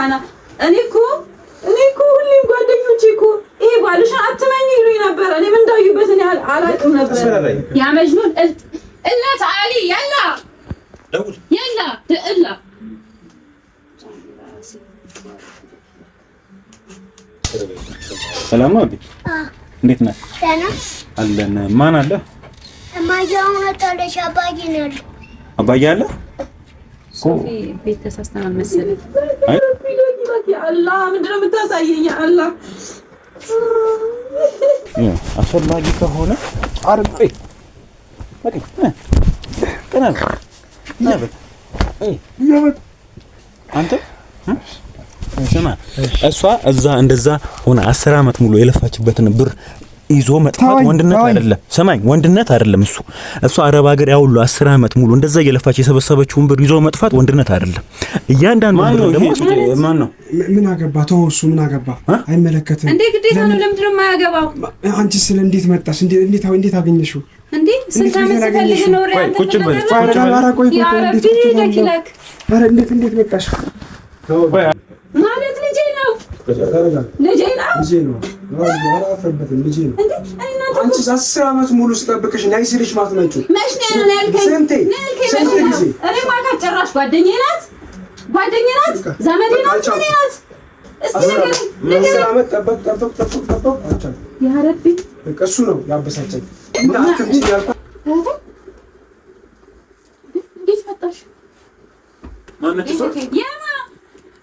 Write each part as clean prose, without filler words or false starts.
መካና እኔ እኮ ሁሌም ጓደኞቼ እኮ ይሄ ባልሽ አትመኝ ይሉኝ ነበር። እኔ ምን እንዳዩበት እኔ አላውቅም ነበር። ያ መጅኑን እላ ታሊ ያላ ደውል ያላ ደእላ ሰላም ነው። እንዴት ነህ? ደህና አለን። ማን አለ? ማያው ነጠለሽ አባዬ ነው። አባዬ አለ? ሶፊ ቤት ተሳስተናል መሰለኝ። አይ አላህ ምንድነው የምታሳየኝ? አላህ አስፈላጊ ከሆነ አርቤ አንተ ስማ፣ እሷ እዛ እንደዛ ሆነ 10 አመት ሙሉ የለፋችበትን ብር ይዞ መጥፋት ወንድነት አይደለም። ሰማኝ፣ ወንድነት አይደለም እሱ። እሷ አረብ ሀገር ያውሉ 10 አመት ሙሉ እንደዛ የለፋች የሰበሰበችውን ብር ይዞ መጥፋት ወንድነት አይደለም። እያንዳንዱ ደግሞ ማን ነው? ምን አገባ? ተው፣ እሱ ምን አገባ? አይመለከትም እንዴ? ግዴታ ነው። ለምንድን ነው የማያገባው? አንቺ ስለ እንዴት መጣሽ? እንዴት አገኘሽው እንዴ? ስንት አመት ፈልገህ ነው? ቁጭ በል እንዴት መጣሽ ማለት ልጄ ነው። ልጄ ነው። አንቺ 10 አመት ሙሉ ስጠብቅሽ ናይ ሲልሽ ማትመጪው መች ነው ያልከኝ? ስንቴ ጊዜ? እኔ ማውቃት ጭራሽ ጓደኛዬ ናት፣ ዘመዴ ናት፣ እኔ ናት። እስቲ ነገር አመት ጠበቅ አቻል ያ ረቢ፣ እሱ ነው ያበሳጨኝ እና አትምጪ ያልኩት። እንዴት መጣሽ? ማነች እሷ? የማ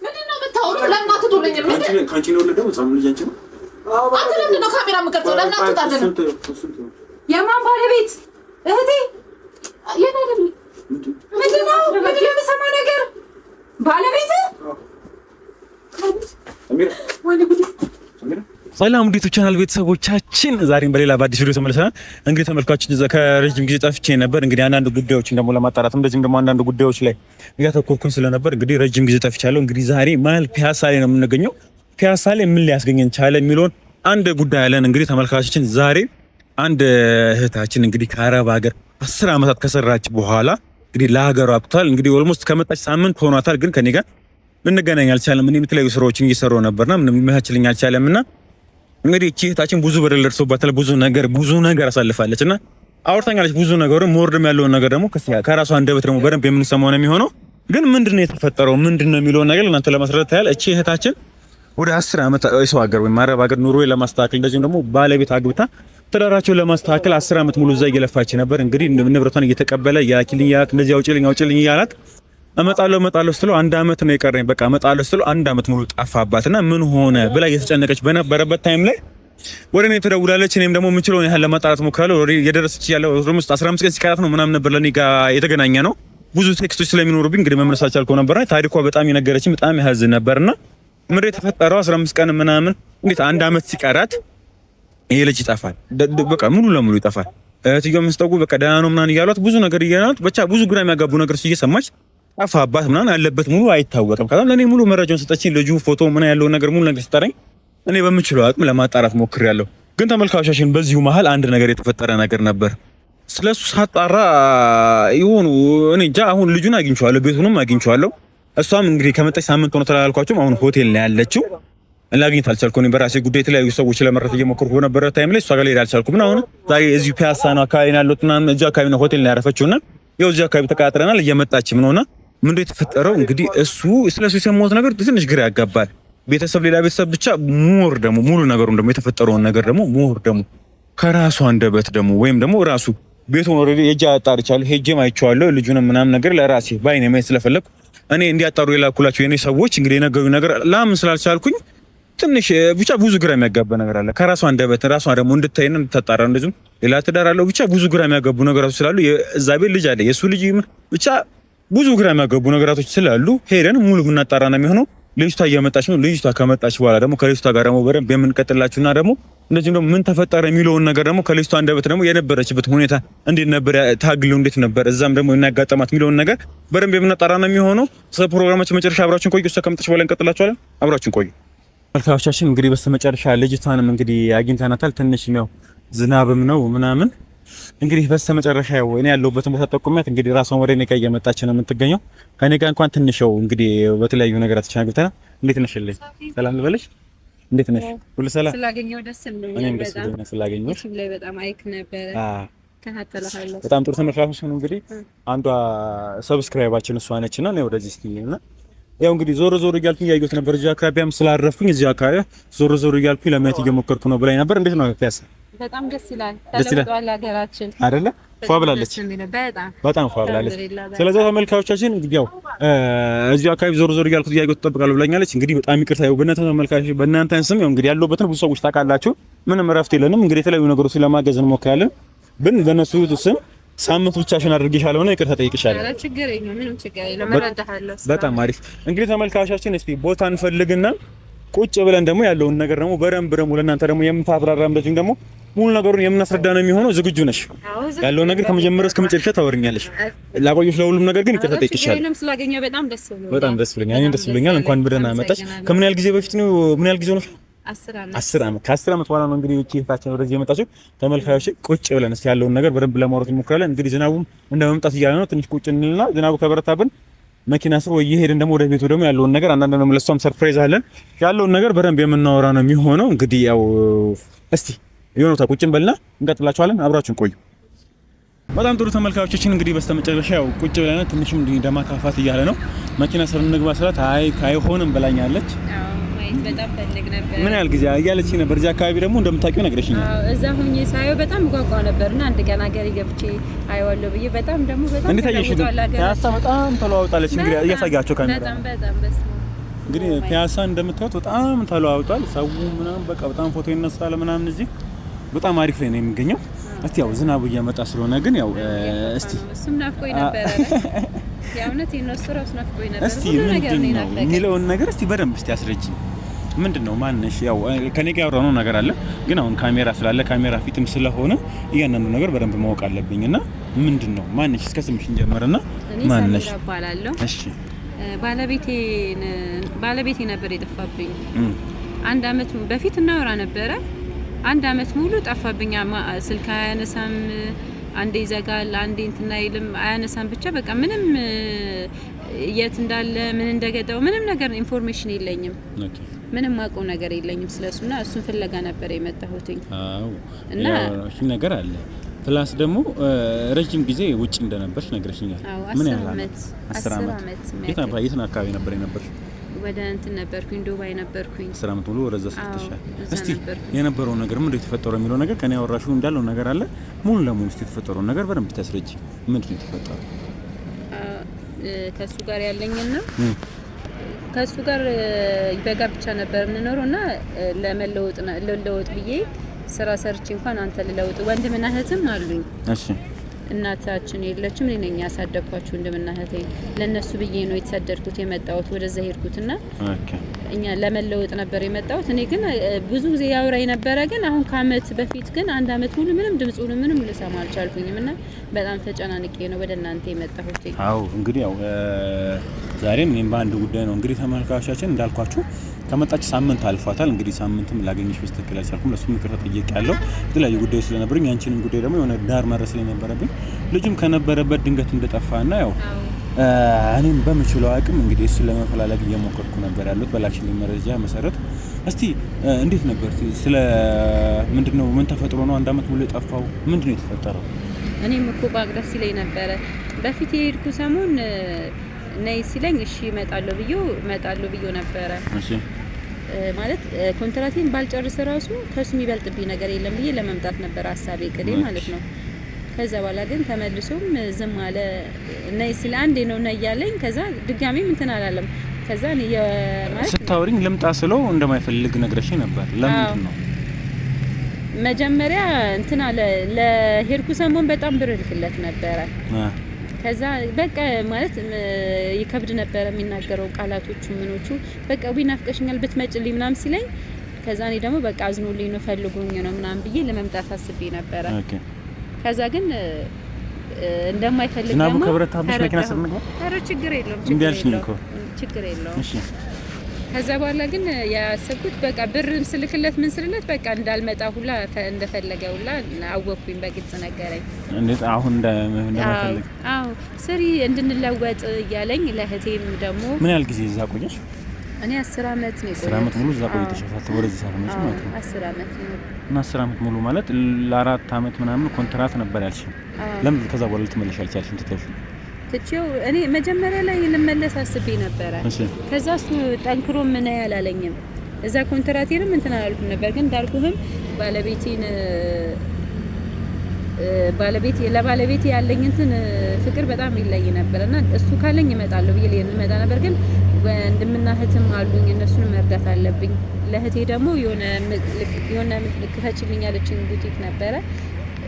ምንድን ነው የምታወሩት? ለምን አትቶለኝ? ምንድን ካንቺ ነው ወለደው? ጻም ልጅ አንቺ ነው። አንተ ለምንድን ነው ካሜራ የምትቀርጸው? ለምን አትጣደነ? የማን ባለቤት? እህቴ የናደም ምንድን ነው የምሰማው ነገር? ባለቤት ሰላም እንዴት ቻናል ቤተሰቦቻችን፣ ዛሬም በሌላ በአዲስ ቪዲዮ ተመልሰናል። እንግዲህ ተመልካቾች ከረጅም ጊዜ ጠፍቼ ነበር። እንግዲህ አንዳንድ ጉዳዮችን ደግሞ ለማጣራት እንደዚህም ደግሞ አንዳንድ ጉዳዮች ላይ እያተኮርኩኝ ስለነበር እንግዲህ ረጅም ጊዜ ጠፍቻለሁ። እንግዲህ ዛሬ መሀል ፒያሳ ላይ ነው የምንገኘው። ፒያሳ ላይ ምን ሊያስገኘን ቻለ የሚለውን አንድ ጉዳይ አለን። እንግዲህ ተመልካቾችን ዛሬ አንድ እህታችን እንግዲህ ከአረብ ሀገር 10 አመታት ከሰራች በኋላ እንግዲህ ለሀገሯ አብቅቷል። እንግዲህ ኦልሞስት ከመጣች ሳምንት ሆኗታል። ግን ከኔ ጋር ልንገናኝ አልቻለም። እኔም የተለያዩ ስራዎችን እየሰራሁ ነበርና ምንም ሊመቻችልኝ አልቻለምና እንግዲህ እቺ እህታችን ብዙ በደል ደርሶባታል። ብዙ ነገር አሳልፋለችና አውርታኛለች። ብዙ ነገሩን ሞርድም ያለውን ነገር ደግሞ ከራሷ አንደበት ደግሞ በደንብ የምንሰማው ነው የሚሆነው። ግን ምንድነው የተፈጠረው ምንድነው የሚለውን ነገር ለእናንተ ለማስረዳት ያህል እቺ እህታችን ወደ 10 አመት የሰው ሀገር ወይም አረብ ሀገር ኑሮ ለማስተካከል እንደዚህም ደግሞ ባለቤት አግብታ ትዳራቸውን ለማስተካከል 10 አመት ሙሉ እዛ እየለፋች ነበር። እንግዲህ ንብረቷን እየተቀበለ ያኪልኝ እንደዚህ አውጪልኝ እያላት እመጣለሁ ስትለው 1 አመት ነው የቀረኝ በቃ እመጣለሁ ስትለው 1 አመት ሙሉ ጠፋባትና ምን ሆነ ብላ እየተጨነቀች በነበረበት ታይም ላይ ወደ እኔ ትደውላለች። እኔም ደግሞ የምችለውን ያህል ለማጣራት ሞክራለሁ። የደረሰች ያለው 15 ቀን ሲቀራት ነው ምናምን ነበር ለኔ ጋር የተገናኘ ነው። ብዙ ቴክስቶች ስለሚኖሩብኝ እንግዲህ መመለስ አልቻልኩም ነበር። ታሪኳ በጣም የነገረችኝ በጣም ያሳዝን ነበርና ምንድነው የተፈጠረው? 15 ቀን ምናምን እንዴት 1 አመት ሲቀራት ይሄ ልጅ ይጠፋል። በቃ ሙሉ ለሙሉ ይጠፋል። እህትየው መስጠጉ በቃ ደህና ነው ምናምን እያሏት ብዙ ነገር እያሏት ብቻ ብዙ ግራ የሚያጋቡ ነገር እየሰማች ጠፋባት ምናምን ያለበት ሙሉ አይታወቅም። ከዛም ለኔ ሙሉ መረጃውን ሰጠችኝ። ልጁ ፎቶ ምን ያለው ነገር ሙሉ ነገር ሰጠኝ። እኔ በምችለው አቅም ለማጣራት ሞክሬያለሁ። ግን ተመልካቾቻችን በዚሁ መሀል አንድ ነገር የተፈጠረ ነገር ነበር። ስለሱ ሳጣራ ይሁን እኔ እንጃ አሁን ልጁን አግኝቼዋለሁ፣ ቤቱንም አግኝቼዋለሁ። እሷም እንግዲህ ከመጣች ሳምንት ሆኖ ተላልኳቸው አሁን ሆቴል ነው ያለችው። ላግኘት አልቻልኩም። እኔ በራሴ ጉዳይ የተለያዩ ሰዎች ለመረጥ እየሞከርኩ በነበረ ታይም ላይ እሷ ጋር ልሄድ አልቻልኩም። አሁን ዛሬ እዚሁ ፒያሳ ነው አካባቢ ነው ያለሁት እና እዚሁ አካባቢ ነው ሆቴል ነው ያረፈችውና ያው እዚሁ አካባቢ ተቃጥረናል። እየመጣችም ነውና ምንድነው የተፈጠረው? እንግዲህ ስለሱ የሰማሁት ነገር ትንሽ ግራ ያጋባል። ቤተሰብ ሌላ ቤተሰብ ብቻ ሞር ደግሞ ሙሉ ነገሩን ደግሞ የተፈጠረውን ነገር ደግሞ ሞር ደግሞ ከራሱ አንደበት ደግሞ ወይም ደግሞ ራሱ ቤቱን ኦሬዲ ሄጄ አጣርቻለሁ። ሄጄም አይቼዋለሁ ልጁንም ምናምን ነገር ለራሴ ባይኔ ማየት ስለፈለኩ እኔ እንዲያጣሩ የላኩላቸው የኔ ሰዎች እንግዲህ የነገሩኝ ነገር ላምን ስላልቻልኩኝ ትንሽ ብቻ ብዙ ግራ የሚያጋባ ነገር አለ። ከራሱ አንደበት ራሷ ደግሞ እንድታይና እንድታጣራ እንደዚሁም ሌላ ትዳር አለው ብቻ ብዙ ግራ የሚያጋቡ ነገራቶች ስላሉ እዛ ቤት ልጅ አለ የሱ ልጅ ብቻ ብዙ ግራ የሚያጋቡ ነገራቶች ስላሉ ሄደን ሙሉ ምናጣራ ነው የሚሆነው። ልጅቷ እየመጣች ነው። ልጅቷ ከመጣች በኋላ ደግሞ ከልጅቷ ጋር ደግሞ በደንብ የምንቀጥላችሁና ደግሞ እንደዚህም ደግሞ ምን ተፈጠረ የሚለውን ነገር ደግሞ ከልጅቷ አንደበት ደግሞ የነበረችበት ሁኔታ እንዴት ነበር ታግለው እንዴት ነበር እዛም ደግሞ እናጋጠማት የሚለውን ነገር በደንብ የምናጣራ ነው የሚሆነው። ስለ ፕሮግራማችን መጨረሻ አብራችሁን ቆዩ። እሷ ከመጣች በኋላ እንቀጥላችኋለን። አብራችሁን ቆዩ። መልካቾቻችን እንግዲህ በስተመጨረሻ ልጅቷንም እንግዲህ አግኝተናታል። ትንሽ ነው ዝናብም ነው ምናምን እንግዲህ በስተመጨረሻ ያው እኔ ያለሁበትን ቦታ ጠቁሚያት እንግዲህ ራሷን ወደ እኔ ጋር እየመጣች ነው የምትገኘው። ከኔ ጋር እንኳን ትንሽ ያው እንግዲህ በተለያዩ ነገር ተቻግተና እንዴት ነሽልኝ? ሰላም ልበልሽ? እንዴት ነሽ? ሁሉ ሰላም? ስላገኘው ደስ ብሎኛል። እኔም ደስ ብሎኛል ስላገኘሁሽ። ላይ በጣም አይክ ነበር። ከታተላችሁ በጣም ጥሩ ተመልካቾች ነው። እንግዲህ አንዷ ሰብስክራይባችን እሷ ነችና ነው ወደዚህ እስቲና ያው እንግዲህ ዞር ዞር እያልኩኝ ያየሁት ነበር። እዚህ አካባቢያም ስላረፍኩኝ እዚህ አካባቢ ዞር ዞር እያልኩኝ ለማየት እየሞከርኩ ነው ብላኝ ነበር። እንዴት ነው ፒያሳ? በጣም ደስ ይላል። ተለውጧል ሀገራችን አይደለ? ፏ ብላለች። በጣም ፏ ብላለች። ስለዚህ ተመልካቾቻችን እንግዲህ ያው እዚህ አካባቢ ዞር ዞር እያልኩት እያየሁት እጠብቃለሁ ብላኛለች። እንግዲህ በጣም ይቅርታ ያው በእናንተ ተመልካቾች በእናንተ ስም ያው እንግዲህ ያለሁበትን ብዙ ሰዎች ታውቃላችሁ። ምንም እረፍት የለንም። እንግዲህ የተለያዩ ነገሮች ለማገዝ እንሞክራለን። ግን በእነሱ ስም ሳምንት ብቻሽን አድርጌሻለሁ ነው ይቅርታ ጠይቅሻለሁ። አረ ችግር የለም ምንም ችግር የለም እረዳሃለሁ። በጣም አሪፍ። እንግዲህ ተመልካቾቻችን እስቲ ቦታ እንፈልግና ቁጭ ብለን ደግሞ ያለውን ነገር ደግሞ በደንብ ደግሞ ለእናንተ ደግሞ የምታብራራ እንደዚህ ደግሞ ሙሉ ነገሩን የምናስረዳ ነው የሚሆነው። ዝግጁ ነሽ? ያለውን ነገር ከመጀመሪያው እስከ መጨረሻ ታወሪኛለሽ። ላቆየሽ ለሁሉም ነገር ግን ይቅርታ ጠይቅሻለሁ። ምንም ስላገኘው በጣም ደስ ብሎኛል። በጣም ደስ ብሎኛል። እኔም ደስ ብሎኛል። እንኳን በደህና መጣሽ። ከምን ያህል ጊዜ በፊት ነው? ምን ያህል ጊዜ ነው? 10 ዓመት። ከ10 ዓመት በኋላ ነው እንግዲህ እቺታችን ወደዚህ የመጣችው። ተመልካዮች ቁጭ ብለን እስቲ ያለውን ነገር በደንብ ለማውራት እንሞክራለን። እንግዲህ ዝናቡም እንደመምጣት እያለ ነው። ትንሽ ቁጭ እንልና ዝናቡ ከበረታብን መኪና ስር ወይ እየሄድን ደግሞ ወደ ቤቱ ደግሞ ያለውን ነገር አንዳንድ ነው ለሷም ሰርፕራይዝ አለን። ያለውን ነገር በደንብ የምናወራ ነው የሚሆነው። እንግዲህ ያው እስቲ የሆነታ ቁጭን በልና እንቀጥላችኋለን። አብራችሁን ቆዩ። በጣም ጥሩ ተመልካቾችን እንግዲህ በስተመጨረሻ ያው ቁጭ ብለን ትንሽም ደማካፋት እያለ ነው። መኪና ስር እንግባ ስላት አይሆንም ብላኛለች። በጣም ፈልግ ነበር። ምን ያህል ጊዜ እያለች ነበር። እዚህ አካባቢ ደግሞ እንደምታውቂው ነግረሽኛል። አዎ እዛ ሆኜ ሳየው በጣም ጓጓ ነበርና አንድ ቀን ሀገሬ ገብቼ አይዋለሁ ብዬ በጣም እንዴት አየሽ? ፒያሳ በጣም ተለዋውጣለች። እንግዲህ እያሳያቸው ካሜራ በጣም በስ እንግዲህ ፒያሳ እንደምታዩት በጣም ተለዋውጧል። ሰው ምናምን በቃ በጣም ፎቶ ይነሳል ምናምን። እዚህ በጣም አሪፍ ላይ ነው የሚገኘው። እስቲ ያው ዝናቡ እየመጣ ስለሆነ ግን ያው እስቲ እሱም ናፍቆኝ ነበር ያውነት ይነሱ ራስ ናፍቆኝ ነበር። እስቲ ምንድን ነው የሚለውን ነገር እስቲ በደንብ እስቲ አስረጅኝ። ምንድነው ማንነሽ? ያው ከኔ ጋር ያወራነው ነገር አለ፣ ግን አሁን ካሜራ ስላለ ካሜራ ፊትም ስለሆነ እያንዳንዱ ነገር በደንብ ማወቅ አለብኝና ምንድነው ማንነሽ? እስከ ስምሽ እንጀምርና ማንነሽ? እሺ ባለቤቴ ነበር የጠፋብኝ። አንድ አመት በፊት እናወራ ነበረ። አንድ አመት ሙሉ ጠፋብኝ። ስልክ አያነሳም፣ አንዴ ይዘጋል፣ አንዴ እንትና ይልም አያነሳም። ብቻ በቃ ምንም የት እንዳለ ምን እንደገጠው ምንም ነገር ኢንፎርሜሽን የለኝም። ምንም ማውቀው ነገር የለኝም ስለሱና እሱን ፍለጋ ነበር የመጣሁትኝ። አዎ እና እሺ ነገር አለ። ፕላስ ደግሞ ረጅም ጊዜ ውጪ እንደነበርሽ ነግረሽኛል። ምን ያህል አመት? 10 አመት። የት አካባቢ ነበር የነበርሽ? ወደ እንትን ነበርኩኝ፣ ዱባይ ነበርኩኝ። 10 አመት ሙሉ ወደዛ ስትሻል። እስቲ የነበረው ነገር ምንድነው የተፈጠረው የሚለው ነገር ከኔ ያወራሽው እንዳለው ነገር አለ። ሙሉ ለሙሉ እስቲ የተፈጠረው ነገር በደንብ ታስረጂ። ምንድነው የተፈጠረው? ከሱ ጋር ያለኝና ከሱ ጋር በጋብቻ ነበር እንኖርና ለመለወጥ ብዬ ስራ ሰርቼ እንኳን አንተ ልለውጥ ወንድምና እህትም አሉኝ። እሺ እናታችን የለችም። እኔ ነኝ ያሳደግኳቸው ወንድምና እህቴ። ለነሱ ብዬ ነው የተሰደድኩት የመጣሁት ወደዛ ሄድኩትና እኛ ለመለወጥ ነበር የመጣሁት። እኔ ግን ብዙ ጊዜ ያወራኝ ነበረ። ግን አሁን ከአመት በፊት ግን አንድ አመት ሙሉ ምንም ድምጹን ምንም ልሰማ አልቻልኩኝም እና በጣም ተጨናንቄ ነው ወደ እናንተ የመጣሁት። አዎ እንግዲህ ያው ዛሬም እኔም በአንድ ጉዳይ ነው እንግዲህ ተመልካቾቻችን እንዳልኳችሁ ከመጣች ሳምንት አልፏታል። እንግዲህ ሳምንትም ላገኝሽ በስተክል አልቻልኩም። ለሱም ምክር ተጠይቄያለሁ። የተለያዩ ጉዳዮች ስለነበሩኝ ያንቺንም ጉዳይ ደግሞ የሆነ ዳር መድረስ ስለነበረብኝ ልጁም ከነበረበት ድንገት እንደጠፋና ያው እኔም በምችለው አቅም እንግዲህ እሱን ለመፈላለግ እየሞከርኩ ነበር ያሉት በላክሽልኝ መረጃ መሰረት። እስቲ እንዴት ነበር? ስለ ምንድነው ምን ተፈጥሮ ነው አንድ አመት ሙሉ የጠፋው? ምንድነው የተፈጠረው? እኔም እኮ ባግዳስ ሲለኝ ነበረ በፊት የሄድኩ ሰሞን ነይ ሲለኝ እሺ እመጣለሁ ብዬው ነበረ። እሺ ማለት ኮንትራቴን ባልጨርስ ራሱ ከሱ የሚበልጥብኝ ነገር የለም ብዬ ለመምጣት ነበር ሐሳቤ ቅዴ ማለት ነው። ከዛ በኋላ ግን ተመልሶም ዝም አለ። ነይ ሲል አንዴ ነው ነይ ያለኝ። ከዛ ድጋሚም እንትን አላለም። ከዛ እኔ ማለት ስታወሪኝ ልምጣ ስለው እንደማይፈልግ ነግረሽ ነበር። ለምንድን ነው? መጀመሪያ እንትን አለ ለሄድኩ ሰሞን በጣም ብር ልክለት ነበረ። ከዛ በቃ ማለት ይከብድ ነበር የሚናገረው ቃላቶቹ ምኖቹ በቃ ቢናፍቀሽኛል ብትመጭልኝ ምናምን ሲለኝ ከዛ እኔ ደግሞ በቃ አዝኖልኝ ነው ፈልጎኝ ነው ምናምን ብዬ ለመምጣት አስቤ ነበረ። ከዛ ግን እንደማይፈልግ ዝናቡ ከብረታ ብሽ መኪና ስር ነው። ኧረ ችግር የለውም። እሺ ከዛ በኋላ ግን ያሰብኩት በቃ ብር ስልክለት ምን ስልለት በቃ እንዳልመጣ ሁላ እንደፈለገ ሁላ አወኩኝ። በግልጽ ነገረኝ። እንዴት አሁን እንደማፈልግ? አዎ ስሪ እንድንለወጥ እያለኝ ለእህቴም ደግሞ ምን ያህል ጊዜ እዛ ቆየሽ? እኔ 10 አመት ነው። 10 አመት ሙሉ እዛ ቆይተሻል? ወደዚህ ሳትመጪ ማለት ነው? 10 አመት ነው። እና 10 አመት ሙሉ ማለት ለ4 አመት ምናምን ኮንትራት ነበር ያልሽኝ። ለምን ከዛ በኋላ ልትመለሽ አልቻልሽም? ትቼው እኔ መጀመሪያ ላይ ልመለስ አስቤ ነበረ። ከዛ እሱ ጠንክሮ ምን ያላለኝም እዛ ኮንትራቴንም እንትን አላልኩም ነበር። ግን እንዳልኩህም ለባለቤቴ ያለኝ እንትን ፍቅር በጣም ይለይ ነበርና እሱ ካለኝ እመጣለሁ ብዬ ልመጣ ነበር። ግን ወንድምና እህትም አሉኝ፣ እነሱን መርዳት አለብኝ። ለእህቴ ደግሞ የሆነ ልክፈችልኝ ያለችኝ ቡቲክ ነበረ።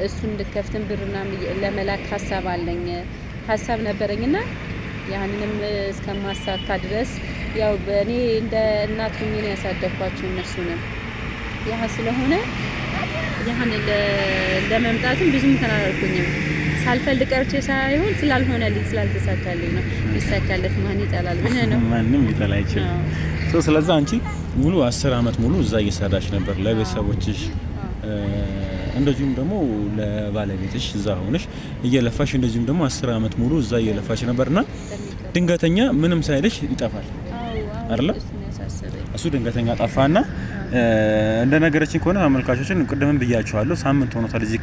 እሱን እንድከፍትን ብርና ለመላክ ሀሳብ ነበረኝና ያንንም እስከማሳካ ድረስ ያው በእኔ እንደ እናት ሆኜ ነው ያሳደግኳቸው እነሱንም። ያ ስለሆነ ያን ለመምጣትም ብዙም ተናገርኩኝም ሳልፈልግ ቀርቼ ሳይሆን ስላልሆነልኝ ስላልተሳካልኝ ነው። ይሳካለት ማን ይጠላል ብለህ ነው? ማንንም ሊጠላ አይችልም። ስለዚህ አንቺ ሙሉ 10 አመት ሙሉ እዛ እየሰራሽ ነበር ለቤተሰቦችሽ እንደዚሁም ደግሞ ለባለቤትሽ እዛ ሆነሽ እየለፋሽ እንደዚሁም ደግሞ 10 አመት ሙሉ እዛ እየለፋሽ ነበርና ድንገተኛ ምንም ሳይልሽ ይጠፋል አይደል? እሱ ድንገተኛ ጠፋና እንደነገረችኝ ከሆነ አመልካቾችን ቅድምም ብያቸዋለሁ ሳምንት ሆኖታል እዚህ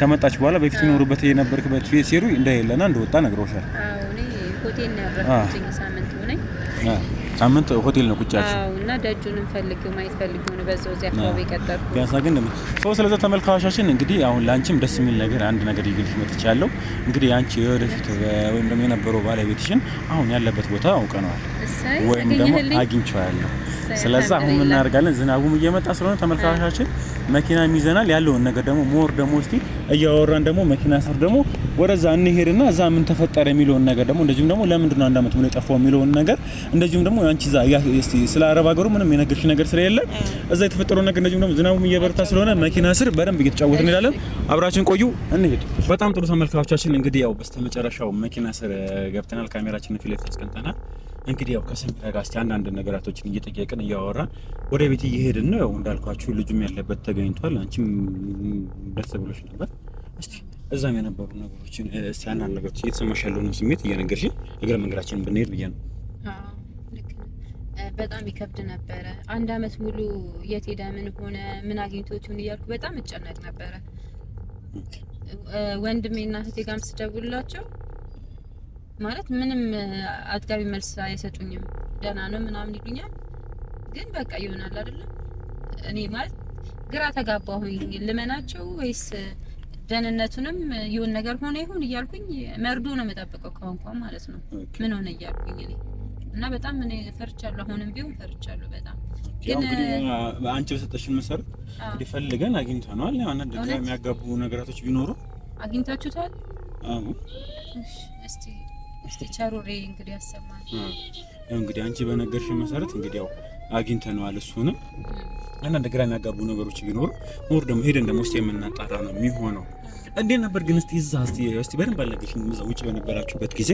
ከመጣች በኋላ በፊት የሚኖርበት የነበርክበት ቤት ሲሩ እንደሌለና እንደወጣ ነግሮሻል። አዎ እኔ ሆቴል ነው ያረፍኩኝ ሳምንት ሆነኝ። ሳምንት ሆቴል ነው ቁጭ ያልሽው? አዎ እና ደጁንም ማየት ፈልጌው ነው በዛው እዚህ አካባቢ ቀጠርኩ። ቢያንስ ግን ስለዚህ ተመልካቾቻችን እንግዲህ አሁን ላንቺም ደስ የሚል ነገር አንድ ነገር ይግልሽ መጥቻለሁ። እንግዲህ አንቺ የወደፊት ወይም ደግሞ የነበረው ባለቤትሽን አሁን ያለበት ቦታ አውቀነዋል ወይም ደግሞ አግኝቼዋለሁ። ስለዚህ አሁን ምን እናደርጋለን? ዝናቡም እየመጣ ስለሆነ ተመልካቾቻችን መኪና ይዘናል ያለውን ነገር ደግሞ ሞር ደግሞ እስቲ እያወራን ደግሞ መኪና ስር ደግሞ ወደዛ እንሄድና እዛ ምን ተፈጠረ የሚለውን ነገር ደግሞ እንደዚሁም ደግሞ ለምንድን ነው አንድ አመት ሙሉ የጠፋው የሚለውን ነገር እንደዚሁም ደግሞ አንቺ እዛ እስቲ ስለ አረብ ሀገሩ ምንም የነገርሽ ነገር ስለሌለ እዛ የተፈጠረው ነገር እንደዚሁም ደግሞ ዝናቡም እየበረታ ስለሆነ መኪና ስር በደንብ እየተጫወትን እንሄዳለን። አብራችን ቆዩ፣ እንሄድ። በጣም ጥሩ ተመልካቾቻችን፣ እንግዲህ ያው በስተመጨረሻው መኪና ስር ገብተናል። ካሜራችንን ፊት ለፊት አስቀምጠናል። እንግዲህ ያው ከሰሚራ ጋር እስቲ አንዳንድ ነገራቶችን እየጠየቅን እያወራን ወደ ቤት እየሄድን ነው። ያው እንዳልኳችሁ ልጁም ያለበት ተገኝቷል። አንቺም ደስ ብሎሽ ነበር። እስቲ እዛም የነበሩ ነገሮችን እስቲ አንዳንድ ነገሮች እየተሰማሽ ያለውን ስሜት እየነገርሽ እግረ መንገዳችንን ብንሄድ ብዬ ነው። ልክ ነው። በጣም ይከብድ ነበረ። አንድ አመት ሙሉ የት ሄደ ምን ሆነ ምን አግኝቶት ይሁን እያልኩ በጣም እጨነቅ ነበረ። ወንድሜና እህቴ ጋርም ስደውልላቸው ማለት ምንም አጥጋቢ መልስ አይሰጡኝም። ደህና ነው ምናምን ይሉኛል። ግን በቃ ይሆናል አይደል? እኔ ማለት ግራ ተጋባሁኝ። ልመናቸው ወይስ ደህንነቱንም ይሁን ነገር ሆነ ይሁን እያልኩኝ መርዶ ነው የምጠብቀው ከሆንኳን ማለት ነው። ምን ሆነ እያልኩኝ እኔ እና በጣም እኔ ፈርቻለሁ። አሁንም ቢሆን ፈርቻለሁ በጣም። ግን አንቺ በሰጠሽን መሰረት እንግዲህ ፈልገን አግኝተናል። ያው አንድ ነገር የሚያጋቡ ነገራቶች ቢኖሩ አግኝታችሁታል? አዎ። እስቲ ቻሮሬ እንግዲህ ያሰማል። ያው እንግዲህ አንቺ በነገርሽን መሰረት እንግዲህ ያው አግኝተናል። እሱንም አንዳንድ ግራ የሚያጋቡ ነገሮች ቢኖሩ ሞር ደግሞ ሄደን ደግሞ እስቲ የምናጣራ ነው የሚሆነው። እንዴት ነበር ግን እስቲ በደንብ አልነገርሽኝ። እዛው ውጭ በነበራችሁበት ጊዜ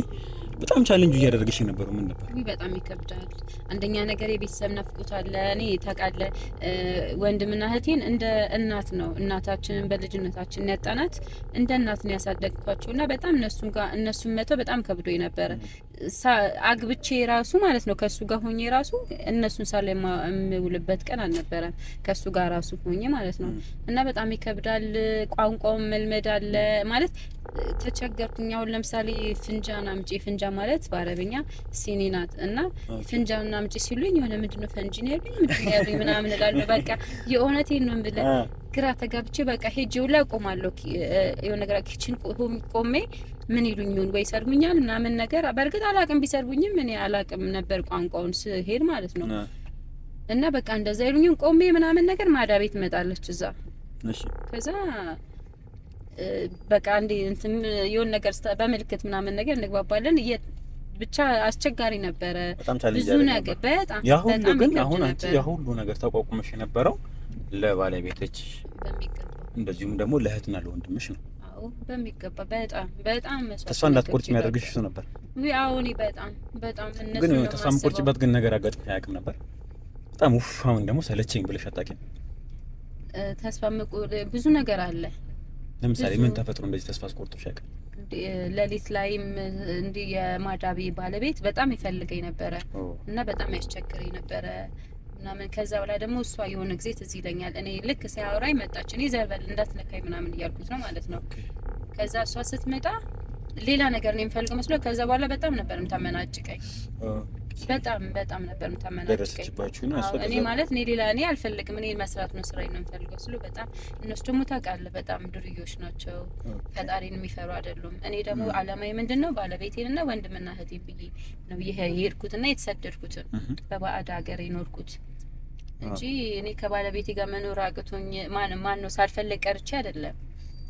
በጣም ቻሌንጅ እያደረገሽ የነበረው ምን ነበር? በጣም ይከብዳል። አንደኛ ነገር የቤተሰብ ናፍቆት አለ። እኔ ታውቃለህ ወንድምና እህቴን እንደ እናት ነው እናታችንን በልጅነታችን ያጣናት እንደ እናት ነው ያሳደግኳቸውና በጣም እነሱም መተው በጣም ከብዶኝ ነበረ። አግብቼ ራሱ ማለት ነው ከሱ ጋር ሆኜ ራሱ እነሱን ሳላይ የምውልበት ቀን አልነበረም ከሱ ጋር ራሱ ሆኜ ማለት ነው። እና በጣም ይከብዳል። ቋንቋውን መልመድ አለ ማለት ተቸገርኩኝ። አሁን ለምሳሌ ፍንጃን አምጪ፣ ፍንጃን ማለት በአረብኛ ሲኒ ናት እና ፍንጃን አምጪ ሲሉኝ የሆነ ምንድነው ፈንጂ ነው ያሉኝ ምናምን እላለሁ። በቃ የእውነቴን ነው ብለ ግራ ተጋብቼ በቃ ሄጄው ላይ ቆማለሁ። የሆነ ነገር ኪችን ቆሜ ምን ይሉኝ ይሁን ወይ ሰርጉኛል ምናምን ነገር በርግጥ አላቅም። ቢሰርጉኝም እኔ አላቅም ነበር ቋንቋውን ስሄድ ማለት ነው። እና በቃ እንደዛ ይሉኝ ቆሜ ምናምን ነገር ማዳ ቤት መጣለች እዛ። እሺ ከዛ በቃ አንዴ እንትን የሆነ ነገር በመልክት ምናምን ነገር እንግባባለን። ብቻ አስቸጋሪ ነበረ ብዙ ነገር በጣም ያሁሉ ግን አሁን አንቺ ያሁሉ ነገር ተቋቁመሽ የነበረው ለባለቤትሽ እንደዚሁም ደግሞ ለእህትና ለወንድምሽ ነው። አዎ አዎ በሚገባ በጣም ተስፋ እንዳትቆርጭ የሚያደርግሽ እሱ ነበር። አዎ እኔ በጣም እነሱ ግን ተስፋ የምትቆርጭበት ግን ነገር አጋጥሞኝ አያውቅም ነበር። በጣም አሁን ደግሞ ሰለቸኝ ብለሽ አታውቂም? ተስፋ ብዙ ነገር አለ። ለምሳሌ ምን ተፈጥሮ እንደዚህ ተስፋ አስቆርጦሽ ያውቃል? ሌሊት ላይም እንዲህ የማዳቤ ባለቤት በጣም ይፈልገኝ ነበረ እና በጣም ያስቸግረኝ ነበረ ምናምን። ከዛ በኋላ ደግሞ እሷ የሆነ ጊዜ ትዝ ይለኛል እኔ ልክ ሲያወራኝ መጣች። እኔ ዘርበል እንዳትነካኝ ምናምን እያልኩት ነው ማለት ነው። ከዛ እሷ ስትመጣ ሌላ ነገር ነው የምፈልገው መስሎ ከዛ በኋላ በጣም ነበር የምታመናጭቀኝ። በጣም ነበር የምታመናጭቀኝ። እኔ ማለት እኔ አልፈልግም፣ እኔ መስራት ነው ስራዬ ነው የምፈልገው ስሉ በጣም እነሱ ደግሞ ታውቃለህ በጣም ዱርዮች ናቸው፣ ፈጣሪን የሚፈሩ አይደሉም። እኔ ደግሞ አላማዬ ምንድነው ባለቤቴንና ወንድምና እህቴን ብዬ ነው የሄድኩትና የተሰደድኩት በባዕድ ሀገር የኖርኩት እንጂ እኔ ከባለቤቴ ጋር መኖር አቅቶኝ ማን ነው ሳልፈልግ ቀርቼ አይደለም።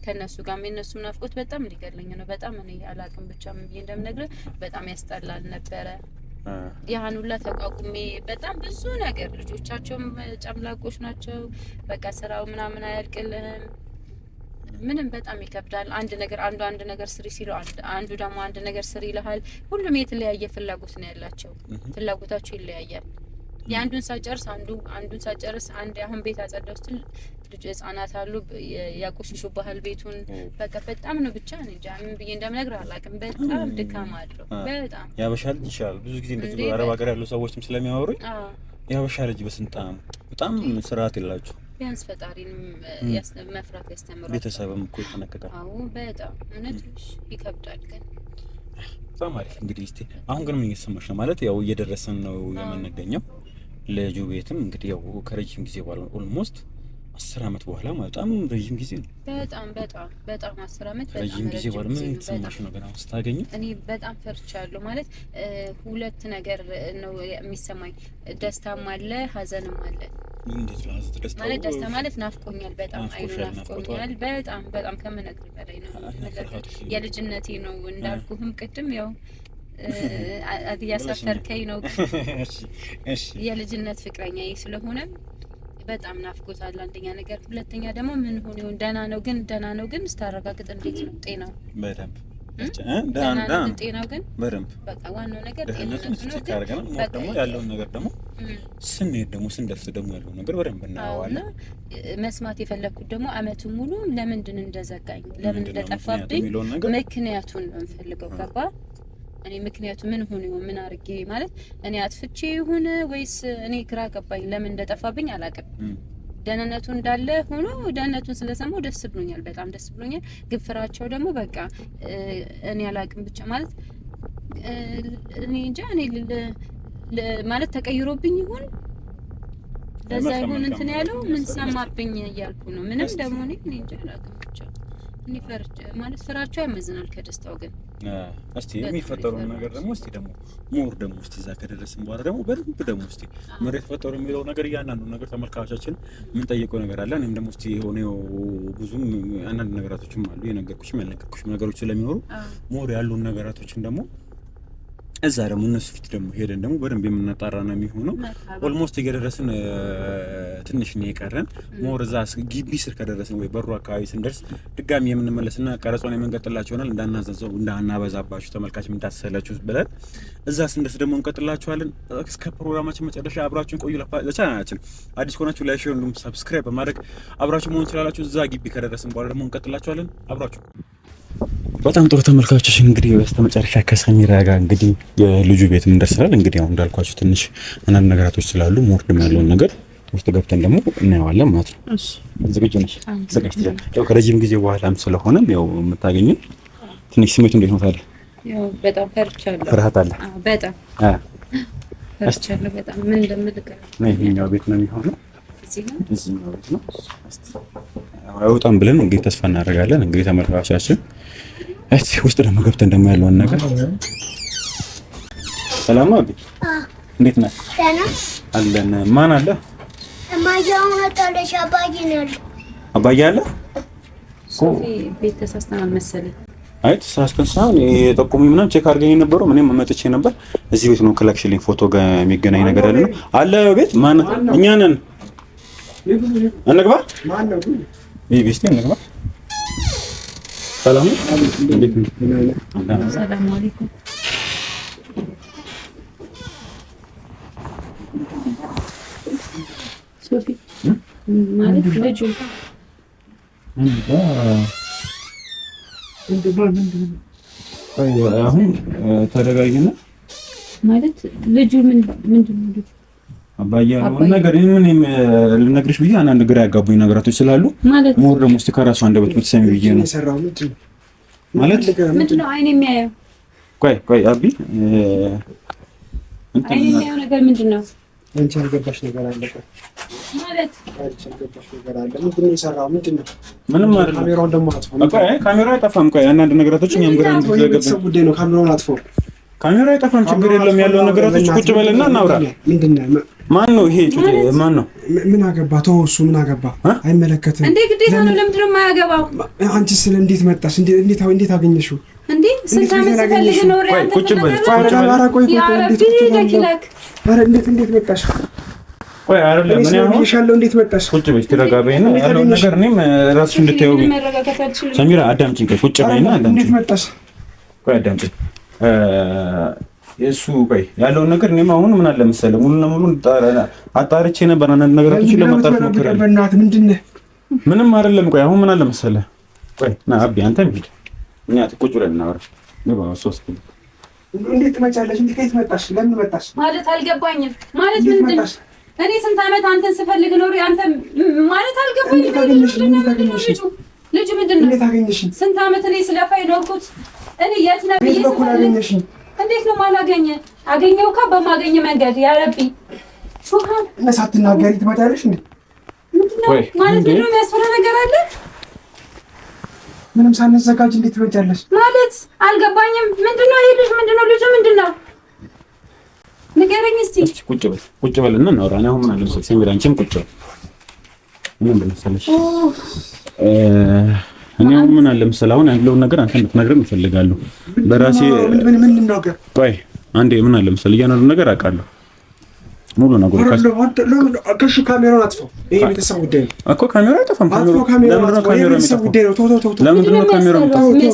ከነሱ ጋር የነሱ ናፍቆት በጣም ሊገለኝ ነው። በጣም እኔ አላቅም ብቻ ምን ብዬ እንደምነግርህ በጣም ያስጠላል ነበረ። ያን ሁላ ተቋቁሜ በጣም ብዙ ነገር ልጆቻቸውም ጨምላቆች ናቸው። በቃ ስራው ምናምን አያልቅልህም ምንም በጣም ይከብዳል። አንድ ነገር ስሪ ሲሉ አንዱ ደግሞ አንድ ነገር ስሪ ይልሃል። ሁሉም የተለያየ ፍላጎት ነው ያላቸው። ፍላጎታቸው ይለያያል። የአንዱን ሳጨርስ አንዱን ሳጨርስ አሁን ቤት አጸዳው ስትል ልጅ ህጻናት አሉ ያቆሽሹ ባህል ቤቱን በቃ በጣም ነው ብቻ እኔ እንጃ ምን ብዬ እንደምነግር አላውቅም። በጣም ድካም አለው። በጣም ያበሻ ልጅ ይችላል። ብዙ ጊዜ እንደዚህ አረብ ሀገር ያሉ ሰዎችም ስለሚያወሩኝ ያበሻ ልጅ በጣም ስርዓት የላቸው። ቢያንስ ፈጣሪን መፍራት ያስተምራል። ቤተሰብም እኮ ይጠነቀቃል። አዎ በጣም እውነትሽ ይከብዳል ግን በጣም አሪፍ። እንግዲህ እስቲ አሁን ግን ምን እየተሰማሽ ነው? ማለት ያው እየደረሰን ነው የምንገኘው ልጁ ቤትም እንግዲህ ያው ከረጅም ጊዜ በኋላ ኦልሞስት 10 አመት በኋላ በጣም ረጅም ጊዜ ነው። በጣም 10 አመት ረጅም ጊዜ በኋላ ምን እየተሰማሽ ነው? ገና ስታገኙ እኔ በጣም ፈርቻለሁ። ማለት ሁለት ነገር ነው የሚሰማኝ፣ ደስታም አለ ሀዘንም አለ። እንዴት ነው ደስታ? ማለት ደስታ ማለት ናፍቆኛል፣ በጣም ናፍቆኛል። በጣም ከምነግርህ በላይ ነው። የልጅነቴ ነው እንዳልኩህም ቅድም ያው ያሳፈርከኝ ነው። የልጅነት ፍቅረኛዬ ስለሆነ በጣም ናፍቆታል። አንደኛ ነገር፣ ሁለተኛ ደግሞ ምን ሆነ ይሁን ደህና ነው ግን ስታረጋግጥ እንዴት ነው ጤናው? በደንብ ጤናው ግን በደንብ በቃ ዋናው ነገር ጤናው ነው። ደግሞ ያለውን ነገር ደግሞ ስንሄድ ደግሞ ስንደርስ ደግሞ ያለውን ነገር በደንብ እናየዋለን። መስማት የፈለኩት ደግሞ አመቱን ሙሉ ለምንድን እንደዘጋኝ ለምን እንደጠፋብኝ ምክንያቱን ነው የምፈልገው። ገባ? እኔ ምክንያቱ ምን ሆነ ይሁን ምን አርጌ ማለት እኔ አጥፍቼ ይሁን ወይስ እኔ ግራ ገባኝ። ለምን እንደጠፋብኝ አላውቅም። ደህንነቱ እንዳለ ሆኖ ደህንነቱን ስለሰማው ደስ ብሎኛል፣ በጣም ደስ ብሎኛል። ግን ፍራቸው ደግሞ በቃ እኔ አላውቅም ብቻ ማለት እኔ እንጃ እኔ ማለት ተቀይሮብኝ ይሁን ለዛ ይሁን እንትን ያለው ምን ሰማብኝ እያልኩ ነው። ምንም ደግሞ እኔ እንጃ አላውቅም ብቻ እኔ ፈርቼ ማለት ፍራቸው ያመዝናል ከደስታው ግን እስቲ የሚፈጠረው ነገር ደግሞ እስቲ ደግሞ ሞር ደግሞ እስቲ እዛ ከደረስን በኋላ ደግሞ በደንብ ደግሞ እስቲ መሬት ፈጠሩ የሚለው ነገር እያንዳንዱ ነገር ተመልካቾቻችን ምን ጠይቀው ነገር አለ። እኔም ደግሞ እስቲ የሆነው ብዙም አንዳንድ ነገራቶችም አሉ የነገርኩሽም ያልነገርኩሽም ነገሮች ስለሚኖሩ ሞር ያሉን ነገራቶችን ደግሞ እዛ ደግሞ እነሱ ፊት ደግሞ ሄደን ደግሞ በደንብ የምናጣራ ነው የሚሆነው። ኦልሞስት እየደረስን ትንሽ ነው የቀረን። ሞር እዛ ግቢ ስር ከደረስን ወይ በሩ አካባቢ ስንደርስ ድጋሚ የምንመለስና ቀረጻውን የምንቀጥላችሁ ይሆናል። እንዳናበዛባችሁ ተመልካችም እንዳትሰለችሁ ብለን እዛ ስንደርስ ደግሞ እንቀጥላችኋለን። እስከ ፕሮግራማችን መጨረሻ አብራችሁን ቆዩ። ለቻናላችን አዲስ ከሆናችሁ ላይክ፣ ሼር እንዲሁም ሰብስክራይብ በማድረግ አብራችሁ መሆን ትችላላችሁ። እዛ ግቢ ከደረስን በኋላ ደግሞ እንቀጥላችኋለን። አብራችሁ በጣም ጥሩ ተመልካቾች፣ እንግዲህ በስተመጨረሻ ከሰሚራ ጋር እንግዲህ የልጁ ቤትም ደርሰናል። እንግዲህ አሁን እንዳልኳችሁ ትንሽ አንዳንድ ነገራቶች ስላሉ ሞርድም ያለውን ነገር ውስጥ ገብተን ደግሞ እናየዋለን ማለት ነው። እሺ ዝግጁ ነሽ? ዘጋጅተሻል? ያው ከረጅም ጊዜ በኋላም ስለሆነም ያው የምታገኘው ትንሽ ስሜቱ እንዴት ነው ታዲያ? ያው በጣም ፈርቻለሁ። ፍርሃት አለ? በጣም ፈርቻለሁ። በጣም ምን እንደምልህ ነው። ይሄኛው ቤት ነው የሚሆነው። እዚህኛው ቤት ነው። አይወጣም ብለን እንግዲህ ተስፋ እናደርጋለን። እንግዲህ ተመልካቾቻችን ውስጥ ደግሞ ገብተን ደግሞ ያለውን ነገር ሰላም አቢ፣ እንዴት ነህ? አለን። ማን አለ? እማዬው መጣለሽ። አባዬ ነው። አባዬ አለ? ሶፊ ቤት ተሳስተናል መሰለኝ። አይ ተሳስተን ሳይሆን የጠቆሙኝ ምናምን ቼክ አድርገኝ ነበረው። እኔም መጥቼ ነበር። እዚህ ቤት ነው ክላክሽልኝ ፎቶ ጋር የሚገናኝ ነገር አለ ነው አለ ቤት። ማን? እኛ ነን። እንግባ። ማን ነው? ይሄ ቤት እንግባ። ሰላም ሰላም አለይኩም። ሶፊ ማለት ልጁ አሁን ተረጋጊና ማለት ልጁ ምንድን ነው ልጁ አባዬ ያለው ነገር ምን ልነግርሽ ብዬ አንዳንድ ግራ ያጋቡኝ ነገራቶች ስላሉ ሞር ደግሞ እስቲ ከራሱ አንደበት ብትሰሚ ብዬ ነው ማለት ምንድነው አይኔ የሚያየው ቆይ አቢ አይኔ የሚያየው ነገር ምንድነው አንቺ አልገባሽ ነገር አለ ማለት አንቺ አልገባሽ ነገር አለ ምንድነው የሰራው ምንድነው ምንም አይደለም ካሜራውን ደግሞ አጥፎ ካሜራው አይጠፋም ቆይ አንዳንድ ነገራቶች እኛም ግራ እንደገባ ጉዳይ ነው ካሜራውን አጥፎ ካሜራ አይጠፋም ችግር የለም ያለው ነገራቶች ቁጭ በልና እናውራ ምንድነው ማን ነው ይሄ ማን ነው ምን አገባ ተወሱ ምን አገባ አይመለከትም እንዴ ግዴታ ነው ለምንድን ነው የማያገባው አንቺ ስለ እንዴት መጣሽ እንዴት አገኘሽው እንዴ ስንት ዓመት ፈልግ ነው ሪያንተ ቁጭ በል እንዴት መጣሽ ቆይ አይደለም ምን ያው ይሻለው እንዴት መጣሽ ቁጭ በል ተረጋጋይና ያለው ነገር እኔም ራስሽ እንድታየው ሰሚራ አዳምጪኝ ቁጭ በይና አዳምጪኝ እንዴት መጣሽ ቆይ አዳምጪኝ እሱ ቆይ ያለው ነገር እኔም አሁን ምን አለ መሰለህ ሙሉ ለሙሉ አጣርቼ ነበር አንድ ነገራቶች ለማጣራት ሞክሬያለሁ በእናትህ ምንድነው ምንም አይደለም ቆይ አሁን ምን አለ መሰለህ ቆይ ና አቢ አንተም ሂድ እኛ ቁጭ ብለን እናወራ ነው ሶስት እንዴት ትመጫለሽ እንዴት ከየት መጣሽ ለምን መጣሽ ማለት አልገባኝም ማለት ምንድነው እኔ ስንት ዓመት አንተን ስፈልግ ኖር አንተ ማለት አልገባኝም ልጁ ምንድነው እንዴት አገኘሽ ስንት ዓመት እኔ ስለፋይ ኖርኩት እኔ የት ነብዬ ስፈልግ እንዴት ነው ማላገኘ አገኘውካ በማገኘ መንገድ ያ ረቢ ሹሃን ሳትናገሪ ትመጣለሽ እንዴ ምንድነው ማለት ምንድነው የሚያስፈራ ነገር አለ ምንም ሳንዘጋጅ እንዴት ትመጫለሽ ማለት አልገባኝም ምንድነው ይሄ ልጅ ምንድነው ልጁ ምንድነው ንገረኝ እስቲ ቁጭ በልና እናውራ ነው ምን አለ መሰለሽ ሰሚራ አንቺም ቁጭ በል ምን እንደመሰለሽ እኔ ምን አለ መሰለህ አሁን ያለውን ነገር አንተ እንድትነግረኝ እፈልጋለሁ በራሴ ምን እናገር ቆይ አንዴ ምን አለ መሰለህ ያለው ነገር አውቃለሁ ሙሉ ነገር ከሽ ካሜራውን አጥፋው ይሄ ቤተሰብ ጉዳይ ነው እኮ ካሜራ አይጠፋም ካሜራው ቤተሰብ ጉዳይ ነው ለምንድን ነው ካሜራው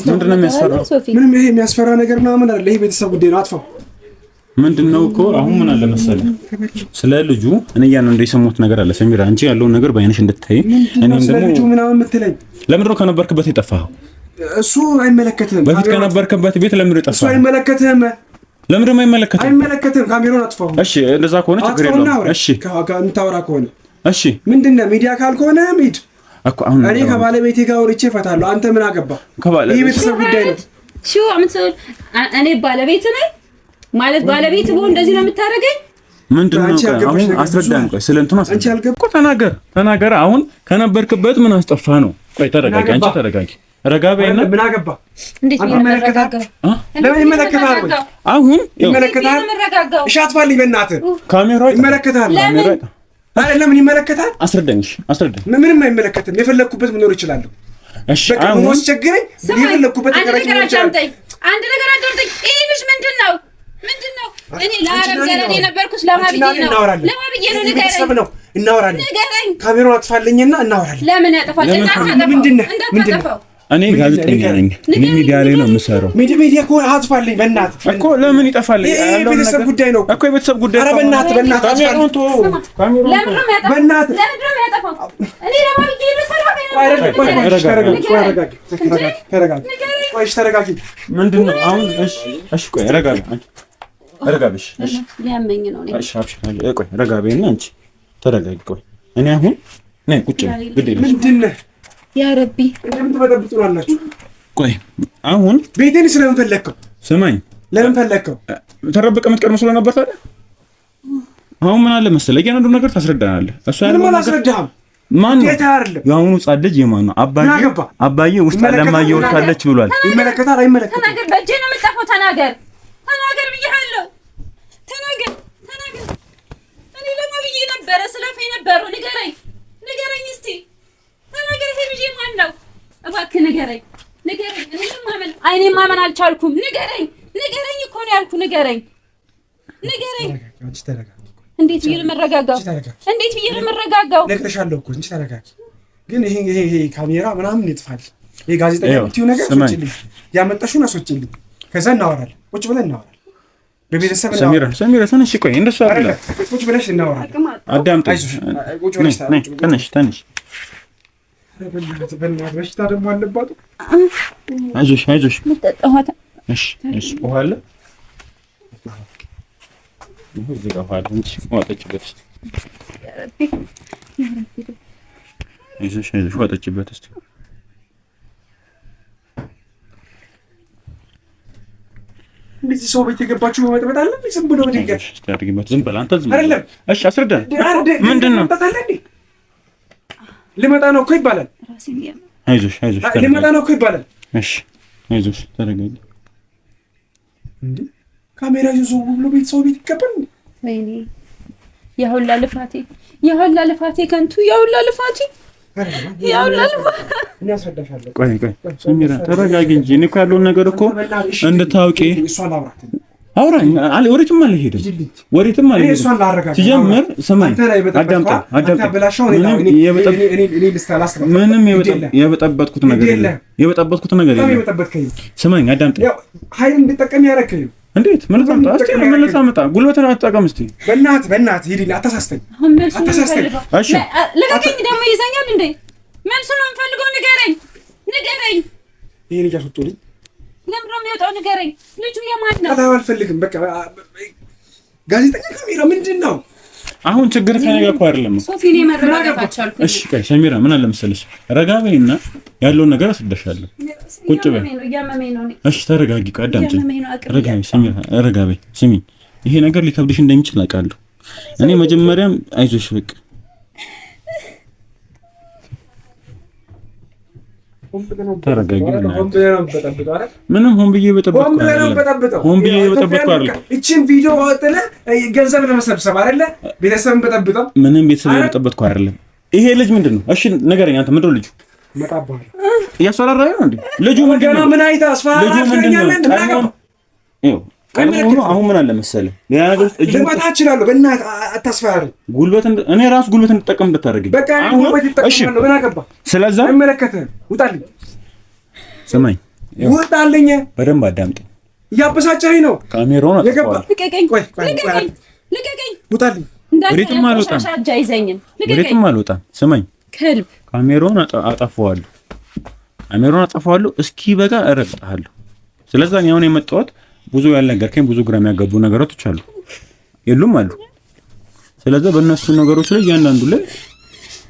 ምንድን ነው የሚያስፈራው ምንም ይሄ የሚያስፈራ ነገር ምናምን አይደል ይሄ ቤተሰብ ጉዳይ ነው አጥፋው ምንድነው እኮ አሁን ምን አለ መሰለህ ስለ ልጁ እኔ ያን እንደሰሙት ነገር አለ ሰሚራ አንቺ ያለውን ነገር ባይነሽ እንድታይ እኔም ደግሞ ልጁ ምናምን የምትለኝ ለምንድን ነው ከነበርክበት የጠፋኸው እሱ አይመለከትህም በፊት ከነበርክበት ቤት ለምንድን ነው የጠፋኸው እሱ አይመለከትህም ለምንድን ነው አይመለከትህም ካሜራውን አጥፋው እሺ እንደዛ ከሆነ ችግር የለውም እሺ እንታወራ ከሆነ እሺ ምንድነው ሚዲያ ካልከሆነ ሂድ እኮ አሁን እኔ ከባለቤቴ ጋር ወርቼ እፈታለሁ አንተ ምን አገባ ይሄ ቤተሰብ ጉዳይ ነው ሹ አምጥተው እኔ ባለቤት ነኝ ማለት ባለቤት ብሆን እንደዚህ ነው የምታደርገኝ ምንድነው አሁን አስረዳኝ ቆይ ስለንቱን አንቺ አልገባ እኮ ተናገር አሁን ከነበርክበት ምን አስጠፋ ነው ቆይ ተረጋጊ አንቺ ተረጋጊ ረጋበይና ምን አገባ እንዴት ነው የምረጋጋው ለምን ይመለከታል አሁን ይመለከታል እሺ አጥፋልኝ በእናትህ ካሜራው ይመለከታል ለምን ይመለከታል አስረዳኝ ምንም አይመለከትም የፈለኩበት መኖር ይችላል እሺ አሁን ወስቸገኝ የፈለኩበት ነገር ይችላል አንድ ነገር አዳምጠኝ ይሄ ልጅ ምንድነው እኔ ለአረብ ዘረዴ ነበርኩስ ለማብዬ ነው ንገረኝ እናወራለን ካሜራውን አጥፋልኝና እናወራለን ለምን ያጠፋል እንዳታጠፋው እኔ ጋዜጠኛ ነኝ እኔ ሚዲያ ላይ ነው የምሰራው ሚዲያ እኮ አጥፋልኝ በእናትህ እኮ ለምን ይጠፋል ያለው ቤተሰብ ጉዳይ ነው እኮ የቤተሰብ ጉዳይ ኧረ በእናትህ ካሜራውን ለምን ነው ያጠፋው እኔ ለማብዬ ተረጋጊ ምንድነው አሁን እሺ ቆይ ረጋብሽ እሺ ሊያመኝ ነው እሺ ቆይ ረጋበይና አንቺ ተረጋጊ ቆይ እኔ አሁን ነይ ቁጭ ግድ የለሽ ምንድነው ያ ረቢ ለምን ትበጠብጡናላችሁ ቆይ አሁን ቤቴን ስለምን ፈለከው ስማኝ ለምን ፈለከው ተረበቀ የምትቀርም ስለ ነበር ታዲያ አሁን ምን አለ መሰለህ እያንዳንዱ ነገር ታስረዳናለህ እሱ ያለው ምን አስረዳህም ማን ነው የአሁኑ ጻድ ልጅ የማን ነው አባዬ ውስጥ ለማየ ወጣለች ብሏል ይመለከታል አይመለከታል ተናገር በእጄ ነው የምጠፋው ተናገር ብዬሃለሁ ተናገር እኔ ለማብዬ ነበረ ስለፈይ ነበሩ ንገረኝ እስቲ ተናገር ይሄ ልጅ ማን ነው እባክህ ንገረኝ እኔ ማመን አልቻልኩም ንገረኝ እኮ ነው ያልኩህ ንገረኝ እንዴት ብዬ ልመረጋጋው ነግሬሻለሁ እኮ እንጂ ተረጋጊ ግን ይሄ ካሜራ ምናምን ይጥፋል የጋዜጠኛ የምትይው ነገር አስወጪልኝ፣ ያመጣሽውን አስወጪልኝ። ከዛ እናወራለን፣ ቁጭ ብለን እናወራለን። በቤተሰብ ሰሚራ ተነሽ፣ ቆይ እንደሱ አይደለም፣ ቁጭ ብለሽ እናወራለን። አዳምጪ፣ ቁጭ ብለሽ ተነሽ። በእናትህ በሽታ ደግሞ አለባት። አይዞሽ። እሺ በኋላ እዚህ ጋር ኋላ እንጂ ወጣችበት። አይዞሽ ወጣችበት። እስቲ እንደዚህ ሰው ቤት የገባችሁ በመጥበጥ አለ። ዝም ብሎ በድንገት ታድርጊበት። ዝም በል አንተ ዝም በል። አይደለም እሺ አስረዳኝ። ምንድን ነው? ልመጣ ነው እኮ ይባላል። አይዞሽ ልመጣ ነው እኮ ይባላል። እሺ አይዞሽ ተረጋጊ። እንዴ ካሜራ ይዞ ብሎ ቤት ሰው ቤት ይገባል? ወይኔ የሁላ ልፋቴ ከንቱ የሁላ ልፋቴ እኔ አስረዳሻለሁ። ቆይ ሰሚራ ተረጋጊ እንጂ እኔ እኮ ያለውን ነገር እኮ እንድታውቂ አውራኝ። ወዴትም አልሄድም። ሲጀምር ስማኝ፣ ምንም የበጠበጥኩት ነገር የለም። ስማኝ አዳምጠኝ። ኃይል እንድጠቀም ያደረከኝ እንዴት? መለስ አመጣ ጉልበትን አትጠቀም። እስኪ በእናትህ ሂድልኝ፣ አታሳስተኝ። እሺ ልቀቀኝ። ደግሞ ይዘኛል እንዴ? መልሱን ነው የምፈልገው። ንገረኝ። ይሄን እያስወጡልኝ ለምን ነው የሚወጣው? ንገረኝ። ልጁ የማን ነው? አልፈልግም። በቃ ጋዜጠኛ ካሜራ ምንድን ነው አሁን? ችግር ከኔ ጋር እኮ አይደለም። ሶፊኔ መረጋጋት አልቻልኩም። እሺ ቆይ ሰሚራ፣ ምን አለ መሰለሽ፣ ረጋ በይና ያለውን ነገር አስረዳሻለሁ። ቁጭ በይ። እሺ ተረጋጊ። አዳምጪኝ። ረጋ በይ ሰሚራ፣ ረጋ በይ። ስሚኝ፣ ይሄ ነገር ሊከብድሽ እንደሚችል አውቃለሁ። እኔ መጀመሪያም አይዞሽ በቃ ተረጋጊ። ምንም ሆን ብዬ በጠበጥኩ አይደለም። እቺን ቪዲዮ ወጥለ ገንዘብ ለመሰብሰብ አይደለ? ቤተሰብን በጠብጠው ምንም ቤተሰብ በጠበጥኩ አይደለም። ይሄ ልጅ ምንድን ነው? እሺ ንገረኝ አንተ። ምንድን ነው ልጁ? መጣባህ እያስፈራራኝ ነው እንዴ? ልጁ ምንድን ነው? ምን አይታ አስፈራራኝ? አሁን ምን አለ መሰለህ፣ ሌላ ነገር ውስጥ ልመጣ እችላለሁ። በእናትህ አታስፈራራኝ። እኔ ራሱ ጉልበት እንድጠቀም እንድታደርግኝ። በቃ ጉልበት ይጠቀማለሁ። ምን አገባህ? ስለዛ አይመለከትህም። ውጣልኝ። ስማኝ፣ ውጣልኝ። በደንብ አዳምጠኝ። እያበሳጨኸኝ ነው። ካሜራውን አጥፋው። ልቀቀኝ። ውጣልኝ። ወዴትም አልወጣም። ስማኝ፣ ካሜራውን አጠፋዋለሁ። እስኪ በቃ እረግጥሃለሁ። ስለዛ እኔ አሁን የመጣሁት ብዙ ያልነገርከኝ ብዙ ግራ የሚያጋቡ ነገሮች አሉ አሉ። ስለዚህ በእነሱ ነገሮች ላይ እያንዳንዱ ላይ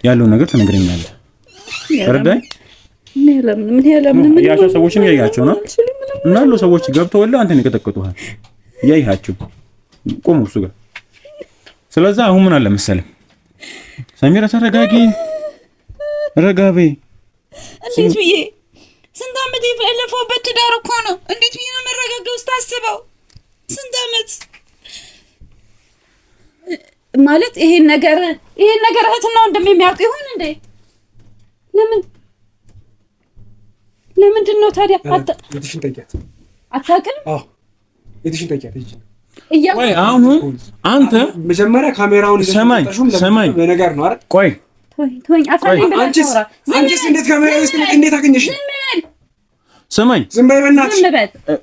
ያለው ነገር ትነግረኛለህ። ረዳኝ። ምን ያለው ሰዎችን እያያቸው ነው እና ያለው ሰዎች ገብተው ወላ አንተን ይቀጠቅጡሃል። እያያቸው ቆሙ እሱ ጋር። ስለዚህ አሁን ምን አለ መሰለህ ሰሚራ፣ ተረጋጊ፣ ረጋ በይ። እንዴት ብዬ ስንት ዓመት የለፈውበት ትዳር እኮ ነው። እንዴት ብዬ ነው መረጋጋው? ስታስበው ስንት ዓመት ማለት ይሄን ነገር እህትና ወንድም የሚያውቁ ይሆን እንዴ? ለምንድን ነው ታዲያ? የትሽን ጠይቂያት። አታውቅም? አዎ የትሽን ጠይቂያት። ቆይ አሁን አንተ መጀመሪያ ካሜራውን ሰማኝ ነገር ነው አይደል? ቆይ ተወኝ። አንቺስ እንዴት ካሜራ ውስጥ እንዴት አገኘሽ? ስማኝ፣ ዝም በይ በእናትሽ።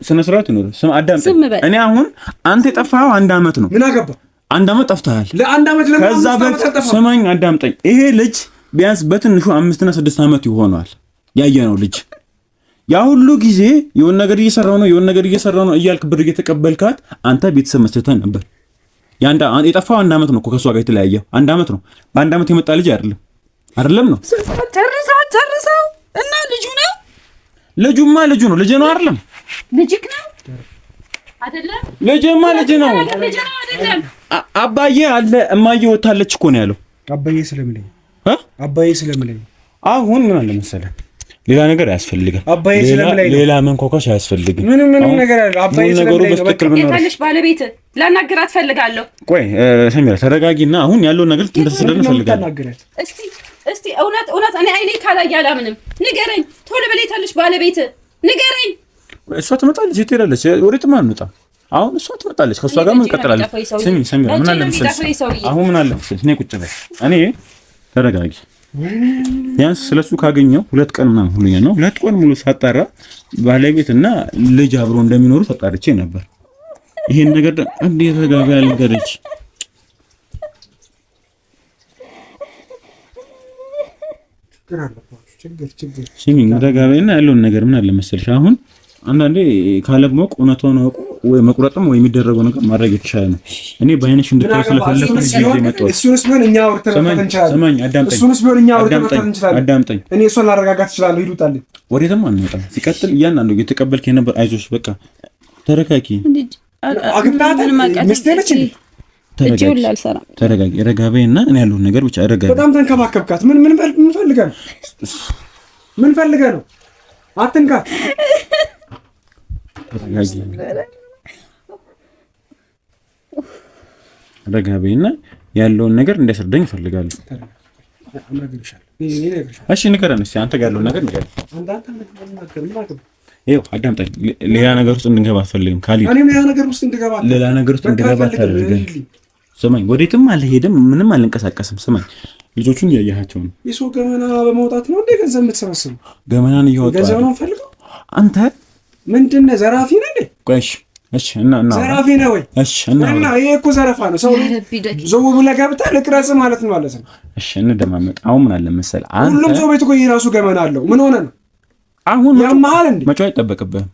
ስነ ስርዓት ይኖር። አዳምጠኝ። እኔ አሁን አንተ የጠፋኸው 1 ዓመት ነው። ምን አገባ? 1 ዓመት ጠፍተሃል። ለ1 ዓመት ከዛ በፊት ስማኝ፣ አዳምጠኝ። ይሄ ልጅ ቢያንስ በትንሹ 5 እና 6 ዓመት ይሆነዋል ያየነው ልጅ። ያ ሁሉ ጊዜ የሆነ ነገር እየሰራው ነው እያልክ ብር እየተቀበልካት አንተ ቤተሰብ መስርተህ ነበር። የጠፋው 1 ዓመት ነው እኮ ከሷ ጋር የተለያየው 1 ዓመት ነው። በ1 ዓመት የመጣ ልጅ አይደለም ነው። ጨርሰው እና ልጁ ነው። ልጁማ ልጁ ነው። ልጅ ነው አይደለም? ልጅክ ነው አይደለም? ልጅማ ልጅ ነው አይደለም? አባዬ አለ እማዬ ወታለች እኮ ነው ያለው። አባዬ ስለምለኝ አሁን ምን አለ መሰለህ፣ ሌላ ነገር አያስፈልግም። አባዬ ስለምለኝ ሌላ መንኮኮሽ አያስፈልግም። ምንም ነገር አለ። አባዬ ስለምለኝ ነው። በቃ የታለሽ ባለቤት? ላናግራት ፈልጋለሁ። ቆይ ሰሚራ ተረጋጊና አሁን ያለውን ነገር እንድትሰደን ፈልጋለሁ። እስቲ እውነት እኔ አይኔ ካላየ አላምንም። ንገረኝ ቶሎ በላይ። የታለሽ ባለቤት? ንገረኝ። እሷ ትመጣለች። የት ሄዳለች? ወዴትም አንወጣም። አሁን እሷ ትመጣለች። ከእሷ ጋር ምን እንቀጥላለን? ስሚ ሰሚራ፣ ምን አለ መሰለሽ፣ አሁን ምን አለ መሰለሽ፣ እኔ ቁጭ በይ። እኔ ተረጋጊ። ቢያንስ ስለሱ ካገኘው 2 ቀን ምናምን ሁሉኛ ነው 2 ቀን ሙሉ ሳጣራ ባለቤትና ልጅ አብሮ እንደሚኖሩ ተጣርቼ ነበር። ይሄን ነገር እንዴት ተጋባ ያልገረች ችግር ሲሚን ተጋባይና ያለውን ነገር ምን አለ መሰልሽ አሁን አንዳንዴ ካለማወቅ እውነቱን አውቆ ወይ መቁረጥም ወይ የሚደረገው ነገር ማድረግ የተሻለ ነው። እኔ በአይነሽ እንድትወስ ስለፈለኩ እሱንስ ቢሆን እኛ አውርተን አዳምጠኝ። እኔ እሷን ላረጋጋት እችላለሁ። ይሉጣል ወዴትም አንወጣም። ሲቀጥል እያንዳንዱ እየተቀበልክ የነበር አይዞሽ በቃ ተረጋጊ። ተረጋጊ ረጋቤና እኔ ያለውን ነገር ብቻ ረጋቤ። በጣም ተንከባከብካት። ምን ፈልገህ ነው? አትንካት። ረጋቤና ያለውን ነገር እንዲያስረዳኝ እፈልጋለሁ። እሺ ንገረን እስኪ አንተ ጋር ያለውን ነገር ንገረን። ይኸው አዳምጠኝ። ሌላ ነገር ውስጥ እንድንገባ አትፈልግም ካሊ። ሌላ ነገር ውስጥ እንድገባ አታደርገኝ። ስማኝ፣ ወዴትም አልሄድም፣ ምንም አልንቀሳቀስም። ስማኝ፣ ልጆቹን እያየሃቸው ነው። የሰው ገመና በመውጣት ነው እንደ ገንዘብ የምትሰበስበው? ገመናን እያወጣ ገንዘብ ነው ፈልገው። አንተ ምንድን ነህ? ዘራፊ ነህ እንዴ? እሺ እና ዘራፊ ነህ ወይ? እሺ እና ይሄ እኮ ዘረፋ ነው። ሰው ዘው ብለህ ገብተህ ልቅረጽ ማለት ነው። እሺ እንደማመጥ አሁን ምን አለ መሰለህ፣ አንተ ሁሉም ሰው ቤት እኮ የራሱ ገመና አለው። ምን ሆነ ነው አሁን ያማሃል እንዴ? መጮህ አይጠበቅብህም።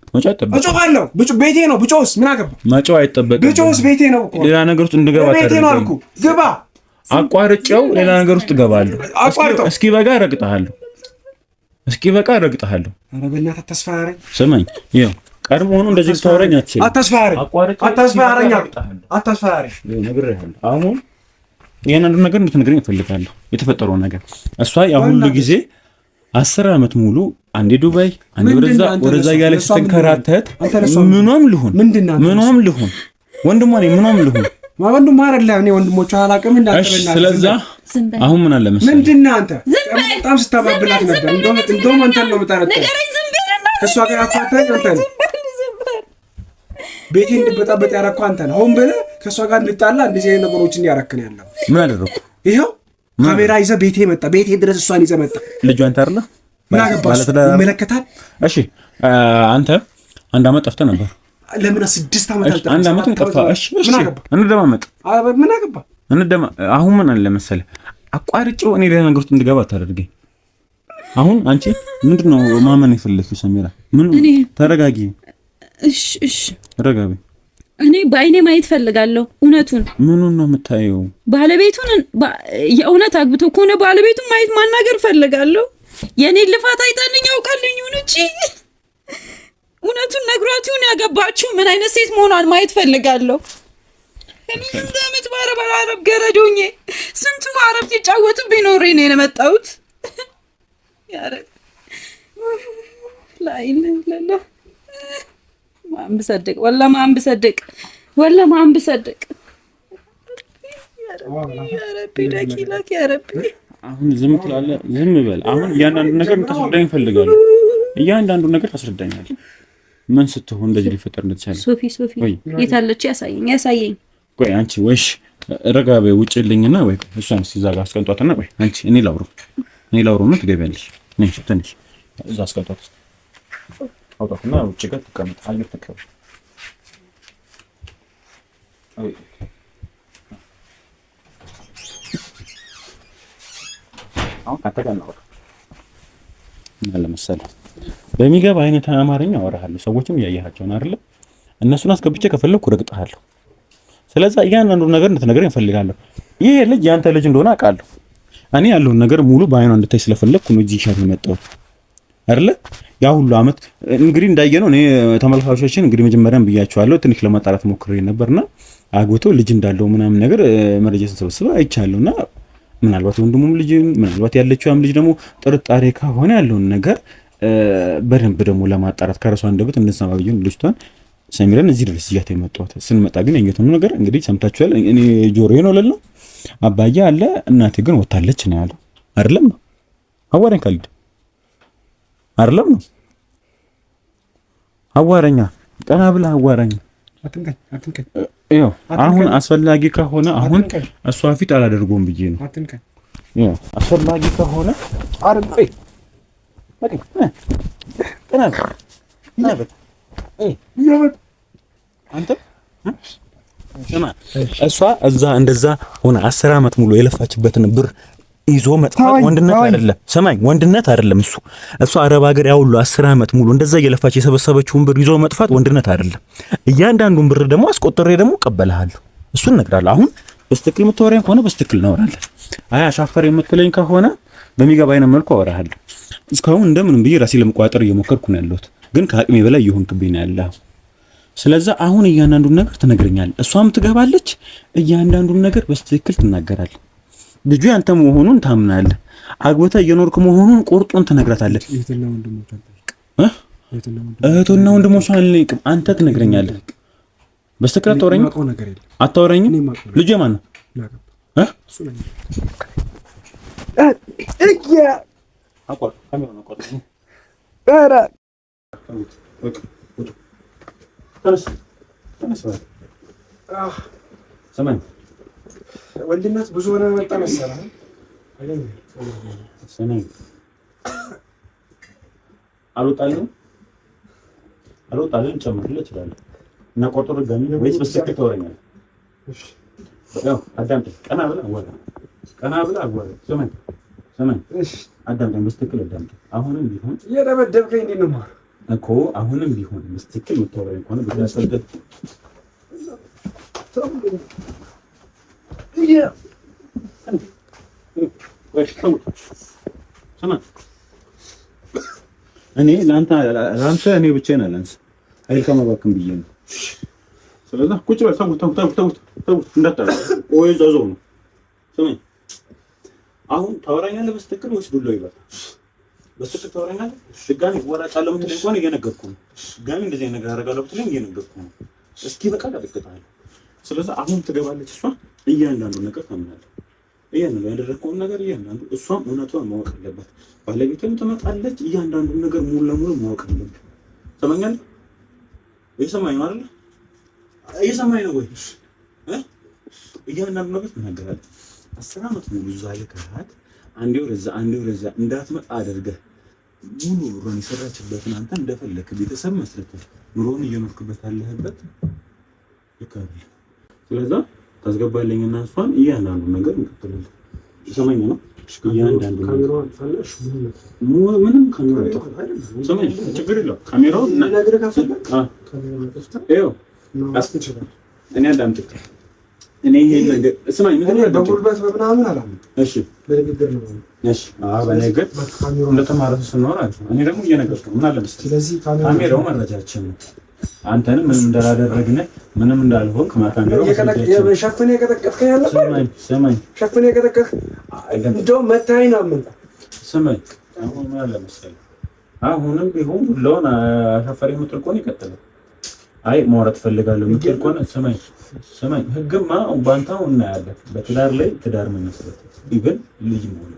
እጮኻለሁ። ቤቴ ነው። ብጮህስ ምን አገባ? መጮህ አይጠበቅብህም። ብጮህስ ቤቴ ነው እኮ። ሌላ ነገር ውስጥ እንድገባ ቤቴ ነው አልኩ። ግባ። አቋርጬው ሌላ ነገር ውስጥ እገባለሁ። እስኪ በጋ ረግጠሃለሁ። ኧረ በእናትህ አታስፈራረኝ። ስማኝ፣ ይኸው ቀድሞ ሆኖ እንደዚህ ልታወራኝ አትችልም። አታስፈራረኝ። ነግሬሃለሁ። አሁን ይሄን አንዱ ነገር እንድትነግረኝ እፈልጋለሁ። የተፈጠረውን ነገር እሷ ያሁሉ ጊዜ 10 ዓመት ሙሉ አንዴ ዱባይ አንዴ ወደዛ እያለች ስትንከራተት ምንም ልሁን ወንድሟ ነኝ ምንም ልሁን ወንድሟ አይደለም። እኔ ወንድሞቿ አላውቅም እንዳትበልና። ስለዛ አሁን ምን አለ መሰለኝ ምንድን ነህ አንተ? በጣም ስታባብላት ነበር። እንደውም አንተን ነው የምጠረጥረው። ከእሷ ጋር አፋተህ አንተ ነህ። ቤቴ እንድበጣበጥ ያደረኩህ አንተ ነህ። ሆን ብለህ ከእሷ ጋር እንድጣላ እንደዚህ አይነት ነገሮችን እያደረክ ነው ያለው። ምን አደረኩ? ይኸው ካሜራ ይዘህ ቤቴ መጣ። ቤቴ ድረስ እሷን ይዘህ መጣ። ልጁ አንተ አይደለ? ምን አገባህ? ይመለከታል። እሺ አንተ 1 ዓመት ጠፍተህ ነበር። ለምን 6 ዓመት አልጠፋ? 1 ዓመት ጠፋ። እሺ እንደማመጥ ምን አገባ? አሁን ምን አለ መሰለህ አቋርጬው እኔ ሌላ ነገር ውስጥ እንድገባ አታደርገኝ። አሁን አንቺ ምንድነው ማመን የፈለግሽው? ሰሚራ ምን? ተረጋጊ። እሺ ተረጋጊ። እኔ በአይኔ ማየት ፈልጋለሁ እውነቱን። ምኑን ነው የምታየው? ባለቤቱን የእውነት አግብቶ ከሆነ ባለቤቱን ማየት ማናገር ፈልጋለሁ። የኔን ልፋት አይታልኝ ያውቃልኝ እንጂ እውነቱን ነግሯቱን ያገባችሁ ምን አይነት ሴት መሆኗን ማየት ፈልጋለሁ። እኔ ስንት ዓመት በአረብ ገረዶኜ ስንቱ አረብ ሲጫወቱ ቢኖር ነው የመጣሁት። ያረብ ላይለላ ማን ብሰድቅ ወላ ማን ብሰድቅ ያረብ ዳኪላክ ያረብ። አሁን ዝም ትላለህ? ዝም በል። አሁን እያንዳንዱ ነገር ታስረዳኝ እፈልጋለሁ። እያንዳንዱ ነገር ታስረዳኛለህ። ምን ስትሆን እንደዚህ ሊፈጠር እንደተቻለ? ሶፊ የታለች? ያሳየኝ። ቆይ አንቺ ወይሽ ረጋቤ ውጭልኝና ወይ እሷን እዛ ጋር አስቀምጧትና ወይ አንቺ እኔ ላውሩ ነው ትገቢያለሽ። ነኝ ትንሽ እዛ አስቀምጧት። አውጣትና ውጭ ጋር ተቀመጥ። አየር ተቀበል። አሁን ከተቀናው ማለት መሰለህ በሚገባ አይነት አማርኛ አወራሃለሁ። ሰዎችም እያየሃቸው ነው አይደል? እነሱን አስገብቼ ከፈለኩ ረግጠሃለሁ። ስለዚህ እያንዳንዱ ነገር እንድትነግረኝ እፈልጋለሁ። ይሄ ልጅ ያንተ ልጅ እንደሆነ አውቃለሁ። እኔ ያለውን ነገር ሙሉ በአይኗ እንድታይ ስለፈለኩ ነው እዚህ ሻት የመጣሁት አይደል? ያ ሁሉ አመት እንግዲህ እንዳየነው እኔ ተመልካቾችን እንግዲህ መጀመሪያም ብያቸዋለሁ። ትንሽ ለማጣራት ሞክሬ ነበርና አግብቶ ልጅ እንዳለው ምናምን ነገር መረጃ ሰብስባ አይቻለሁና ምናልባት ወንድሙም ልጅ ምናልባት ያለችውም ልጅ ደግሞ ጥርጣሬ ከሆነ ያለውን ነገር በደንብ ደግሞ ለማጣራት ከራሷ አንደበት እንድንሰማ ብዬ ልጅቷን ሰሚራን እዚህ ድረስ ይያት የመጣሁት። ስንመጣ ግን ያየሁት ነገር እንግዲህ ሰምታችኋል። እኔ ጆሮዬ ነው ለለው አባዬ አለ እናቴ ግን ወጣለች ነው ያለው። አይደለም ነው አዋራኝ ካልድ አይደለም ነው አዋራኛ ቀና ብላ አዋራኝ አትንከኝ። አሁን አስፈላጊ ከሆነ አሁን እሷ ፊት አላደርገውም ብዬ ነው። አስፈላጊ ከሆነ አርቤ አንተ እሷ እዛ እንደዛ ሆነ 10 ዓመት ሙሉ የለፋችበትን ብር ይዞ መጥፋት ወንድነት አይደለም። ሰማኝ፣ ወንድነት አይደለም። እሷ አረብ ሀገር ያውሉ 10 ዓመት ሙሉ እንደዛ የለፋች የሰበሰበችውን ብር ይዞ መጥፋት ወንድነት አይደለም። እያንዳንዱን ብር ደግሞ አስቆጥሬ ደግሞ እቀበልሃለሁ፣ እሱን እነግራለሁ። አሁን በስትክክል የምታወራኝ ከሆነ በስትክክል እናወራለን። አይ አሻፈር የምትለኝ ከሆነ በሚገባኝ መልኩ አወራሃለሁ። እስካሁን እንደምንም ብዬ ራሴ ለመቋጠር እየሞከርኩ ነው ያለሁት፣ ግን ከአቅሜ በላይ እየሆንክብኝ ነው ያለኸው። ስለዚህ አሁን እያንዳንዱን ነገር ትነግረኛለህ፣ እሷም ትገባለች፣ እያንዳንዱን ነገር በስትክክል ትናገራለህ። ልጁ ያንተ መሆኑን ታምናለህ፣ አግብተህ እየኖርክ መሆኑን ቁርጡን ትነግራታለህ። እህትና ወንድሞቿን አልለይቅም፣ አንተ ትነግረኛለህ። በስተክል አታወራኝም? ልጁ የማን ነው? ወንድነት ብዙ ሆነ መጣ መሰለህ። አልወጣልህም ጨምርልህ እችላለሁ እና ቆርጦ ድጋሚ ወይስ በስተክል ታወራኛለህ? ያው አዳምጠኝ፣ ቀና ብለህ አዋራ። ስማኝ፣ አዳምጠኝ፣ በስተክል አዳምጠኝ። አሁንም ቢሆን እየደበደብከኝ እንዴት ነው እኮ አሁንም ቢሆን በስትክክል የምታወራኝ ከሆነ ብታስፈልግ እኔ ለአንተ እኔ ብቻዬን አላንስ ኃይል ከመባክን ብዬ ነው። ስለዚህ ቁጭ በል። ተውት እንዳታረግ። ወይ ዛዞው ነው። ስማኝ፣ አሁን ታወራኛለህ በስትክክል ወይስ ዱላው ይበል? በስትክክል ታወራኛለህ? ድጋሚ ወራጫለሁ የምትለኝ ከሆነ እየነገርኩህ ነው። ድጋሚ እንደዚህ አይነት ነገር አደርጋለሁ ብትለኝ እየነገርኩህ ነው። እስኪ በቃ አደርግልሃለሁ። ስለዚህ አሁን ትገባለች እሷ፣ እያንዳንዱ ነገር ታምናለህ። እያንዳንዱ ያደረግከውን ነገር እያንዳንዱ እሷም እውነቷን ማወቅ አለበት። ባለቤትም ትመጣለች። እያንዳንዱ ነገር ሙሉ ለሙሉ ማወቅ አለበት። ሰማኛለህ? እየሰማኝ ነው አይደል? እየሰማኝ ነው ወይ? እያንዳንዱ ነገር ትናገራለህ። 10 ዓመት ሙሉ እዛ ልከሃት አንዴ ወደዛ እንዳትመጣ አድርገህ ሙሉ ኑሮን የሰራችበትን አንተ እንደፈለክ ቤተሰብ መስርተህ ኑሮን እየኖርክበት ያለህበት ልክ አይደለም። ስለዚህ ታስገባለኝና እሷን እያንዳንዱ ነገር እንቀጥላለን። ይሰማኝ ነው? እያንዳንዱ ነገር ምንም ካሜራ አይደለም። ሰማኝ፣ ችግር የለውም። ካሜራው ነገር ካፈለክ ይኸው እኔ አዳምጥክ። እኔ ይሄን ነገር ስማኝ፣ ምን በጉልበት በምናምን አላምን። እሺ፣ በንግግር ነው። እሺ፣ በንግግር እንደተማረ ስንኖር አይደል? እኔ ደግሞ እየነገርኩ ምን አለ መሰለኝ፣ ስለዚህ ካሜራው መረጃችን ነው። አንተንም ምንም እንዳላደረግን ምንም እንዳልሆንክ ካሜራው ሸፍነህ የቀጠቀጥከኝ ያለ ስማኝ፣ ሸፍነህ የቀጠቀጥክ እንደው መታኝ ነው ምን ስማኝ። አሁን ምን አለ መሰለኝ፣ አሁንም ቢሆን ሁሉን አሻፈሪ የምትል ከሆነ ይቀጥላል። አይ ማውራት ፈልጋለሁ የምትል ከሆነ ስማኝ፣ ህግማ ባንታው እናያለን። በትዳር ላይ ትዳር መመስረት ይብን ልጅ መውለድ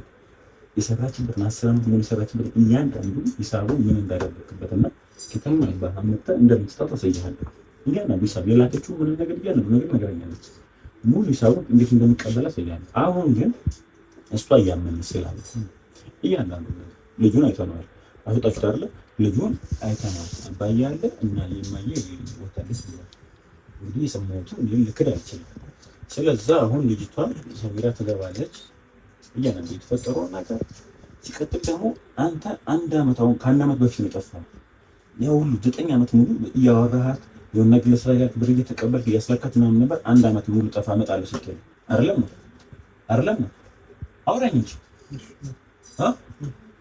የሰራችበትን 10 ዓመት ምን የሰራችበት እያንዳንዱ ሂሳቡ ምን እንዳደረግክበትና ከተማ ይባል አመጣ እንደምትስጣው አሳይሃለሁ። እያንዳንዱ ሂሳብ የላከችው ምን ነገር ነገረኛለች። ሙሉ ሂሳቡ እንዴት እንደሚቀበል አሳይሃለሁ። አሁን ግን እሷ እያመነች ስላለች እያንዳንዱ ልጁን አይተነዋል። አውጣችሁት አይደለ? ልጁን አይተነዋል። አባዬ አለ እና የማየ ወታደስ ብሏል። እንግዲህ የሰማሁትን ልክድ አልችልም። ስለዚህ አሁን ልጅቷ ሰሚራ ትገባለች። እያንዳንዱ የተፈጠረው ነገር ሲቀጥል ደግሞ አንተ አንድ አመት አሁን ከአንድ አመት በፊት ነው የጠፋው። ያው ሁሉ 9 አመት ሙሉ እያወራሃት የሆነ ነገር ለስራያት ብር እየተቀበልክ እያስላካት ምናምን ነበር። አንድ አመት ሙሉ ጠፋ እመጣለሁ ስትል አይደለም አውራኝ እንጂ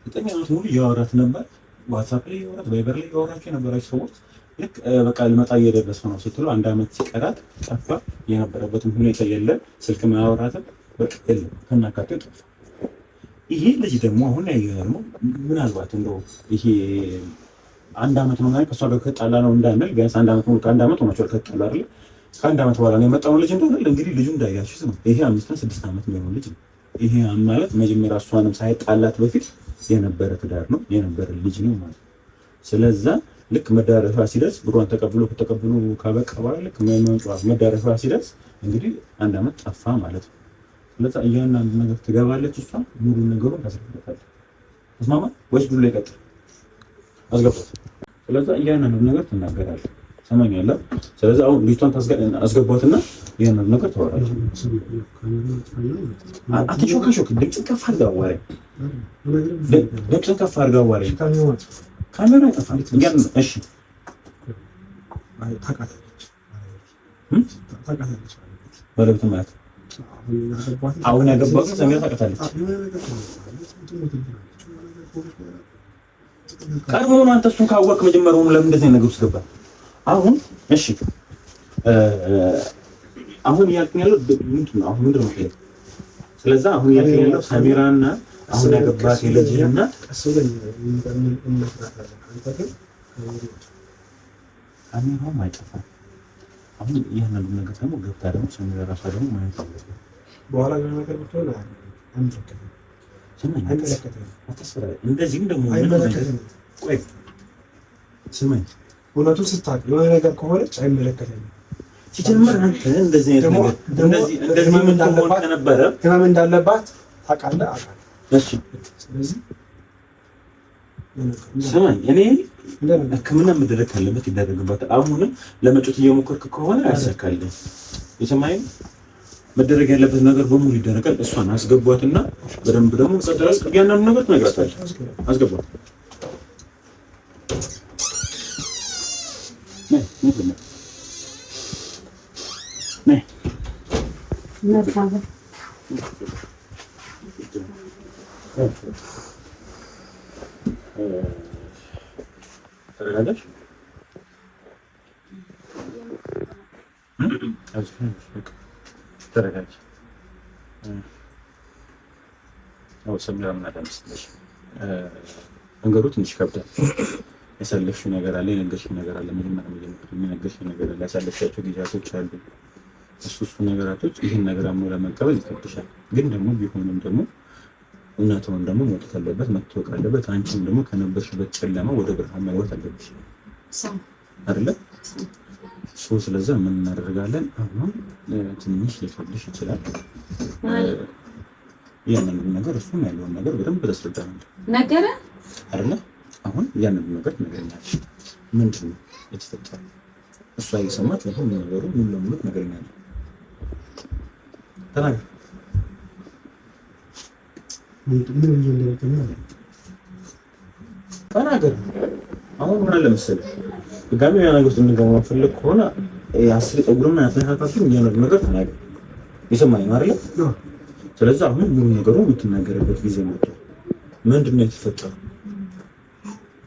9 አመት ሙሉ እያወራት ነበር። ዋትስአፕ ላይ እያወራት ቫይበር ላይ እያወራችሁ የነበራችሁ ሰዎች ልክ በቃ ልመጣ እየደረሰ ነው ስትሉ አንድ አመት ሲቀራት ጠፋ። የነበረበትን ሁኔታ የለም፣ ስልክ ማያወራትም በቃ የለም፣ ከናካቴው ጠፋ። ይሄ ልጅ ደግሞ አሁን ያየነው ምናልባት እንደው ይሄ አንድ አመት ነው ማለት ከሷ ጋር ከጣላ ነው እንዳንል ቢያንስ አንድ አመት ሙሉ ከአንድ አመት ሆኗል ከጣላ አይደል? ከአንድ አመት በኋላ ነው የመጣው ልጅ እንደሆነ እንግዲህ ልጁ እንዳያችሁት ነው። ይሄ 5-6 አመት የሚሆነው ልጅ ነው። ይሄ ማለት መጀመሪያ እሷንም ሳይጣላት በፊት የነበረ ትዳር ነው የነበረ ልጅ ነው ማለት። ስለዛ ልክ መዳረሻ ሲደርስ ብሯን ተቀብሎ ካበቃ በኋላ ልክ መዳረሻ ሲደርስ እንግዲህ አንድ አመት ጠፋ ማለት ነው። ለዛ እያንዳንዱ ነገር ትገባለች እሷ ሙሉ ነገሩን ታስረዳታለች። ተስማማ ወይስ ብሎ ይቀጥል? አስገባት። ስለዛ እያንዳንዱ ነገር ትናገራለች። ሰማኛለህ? ስለዚህ አሁን ልጅቷን አስገባትና እያንዳንዱ ነገር ታወራለች። አትሾካሾክ። ድምፅህን ከፍ አድርገህ አዋራኝ። ድምፅህን ከፍ አድርገህ አዋራኝ። ካሜራ አይጠፋም። እሺ ታውቃታለች ባለቤት ማለት አሁን ያገባው ሰሚራ ታውቃታለች። ቀድሞ ነው አንተ እሱን ካወቅህ መጀመሪያውኑ ለምን እንደዚህ ነገር ውስጥ ገባህ? አሁን እሺ አሁን ያልከኝ ያለው ምንድን ነው? አሁን ምንድን ነው? ስለዛ አሁን ያልከኝ ያለው ሰሚራና አሁን ያገባት የልጅና ካሜራው አይጠፋም። አሁን ይሄንን ነገር ደግሞ ገብታ ደግሞ ሰሚራ ራሷ ደግሞ ማየት አለበት። በኋላ ግን ነገር ብትሆን አንተከለ ስማኝ እንደዚህም ደግሞ ቆይ ስማኝ እውነቱን ስታውቅ የሆነ ነገር ከሆነች አይመለከተኝም። ሲጀምር አንተ እንደዚህ ምን እንዳለባት ታውቃለህ። እሺ ስለዚህ ስማኝ እኔ ሕክምና መደረግ ካለበት ይደረግበታል። አሁንም ለመጮት እየሞከርክ ከሆነ አያሳካልህም። የሰማኸኝ መደረግ ያለበት ነገር በሙሉ ይደረጋል። እሷን አስገቧትና በደንብ ደግሞ ቀጥላስ ያንንም ነገር ትነግራታለህ። አስገቧት ነይ ተረጋጋሽ። ተረጋጋሽ። አዎ ሰሚራ ምን አዳምስልሽ ነገሩ ትንሽ ከብዳል። ያሳለፍሽው ነገር አለ፣ የነገርሽው ነገር አለ፣ የነገርሽው ነገር አለ፣ ያሳለፍሻቸው ጊዜያቶች አሉ። እሱ ነገራቶች ይህን ነገር አምኖ ለመቀበል ይከብድሻል። ግን ደግሞ ቢሆንም ደግሞ እውነታውን ደግሞ መውጣት አለበት፣ መታወቅ አለበት። አንቺም ደግሞ ከነበርሽበት ጨለማ ወደ ብርሃን መግባት አለብሽ አይደለ? ስለዛ ምን እናደርጋለን? አሁን ትንሽ ሊከብድሽ ይችላል። ያንን ነገር እሱም ያለውን ነገር በደንብ ታስረዳናለህ ነገረ አይደለ? አሁን ያንን ነገር ነገርኛለሽ። ምንድን ነው የተፈጠረው? እሷ እየሰማች ነው ነገሩ ምን ለምን ነገርኛለሽ። ተናገር። ምን ተናገር። አሁን ምን አለ መሰለህ ድጋሚ ያ ነገር እንድንገባ ፈልግ ከሆነ አስሪ ፀጉርና ያተካካችሁ ያንን ነገር ተናገር። ይሰማኝ ነው አይደል? ስለዚህ አሁን ሙሉ ነገሩ የምትናገርበት ጊዜ መጥቷል። ምንድን ነው የተፈጠረው?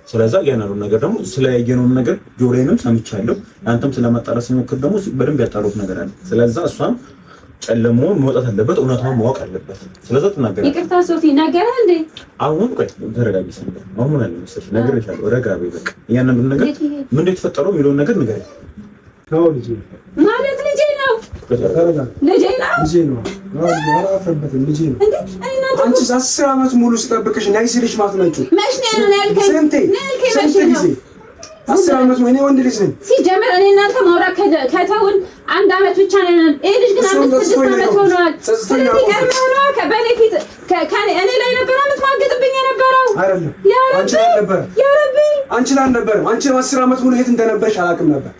ስለዚህ ያንን ነገር ደግሞ ስለያየነው ነገር ጆሮዬንም ሰምቻለሁ። አንተም ስለማጣራት ሲሞክር ደግሞ በደንብ ያጣሩት ነገር አለ። ስለዚህ እሷም ጨለማውን መውጣት አለበት፣ እውነታውን ማወቅ አለበት። ስለዚህ ተናገረ። ይቅርታ ሶፊ ነገረ እንዴ አሁን ቆይ ተረጋጊ። አሁን ምን አለ መሰለሽ ነግሬሻለሁ። ረጋ በይ በቃ። ያንን ነገር ምን የተፈጠረው የሚለውን ነገር ንገረኝ። ነው ልጄ ማለት ልጄ ነው። ልጄ ነው። ልጄ ነው። አንቺ 10 ዓመት ሙሉ ስጠብቅሽ ናይ ሲልሽ ማትመጪው መች ነው ያልከኝ? ስንቴ ጊዜ 10 ዓመት ነው። እኔ ወንድ ልጅ ነኝ። ሲጀምር እኔ እናንተ ማውራት ከተውን 1 ዓመት ብቻ ነን። ይሄ ልጅ ግን 5-6 ዓመት ሆኗል። ስለዚህ ቀርመውና ከበኔፊት እኔ ላይ ነበር የምትማግጥብኝ የነበረው አይደለም? አንቺ ላይ ነበር። ያ ረቢ አንቺ ላይ ነበር። አንቺ 10 ዓመት ሙሉ የት እንደነበርሽ አላውቅም ነበር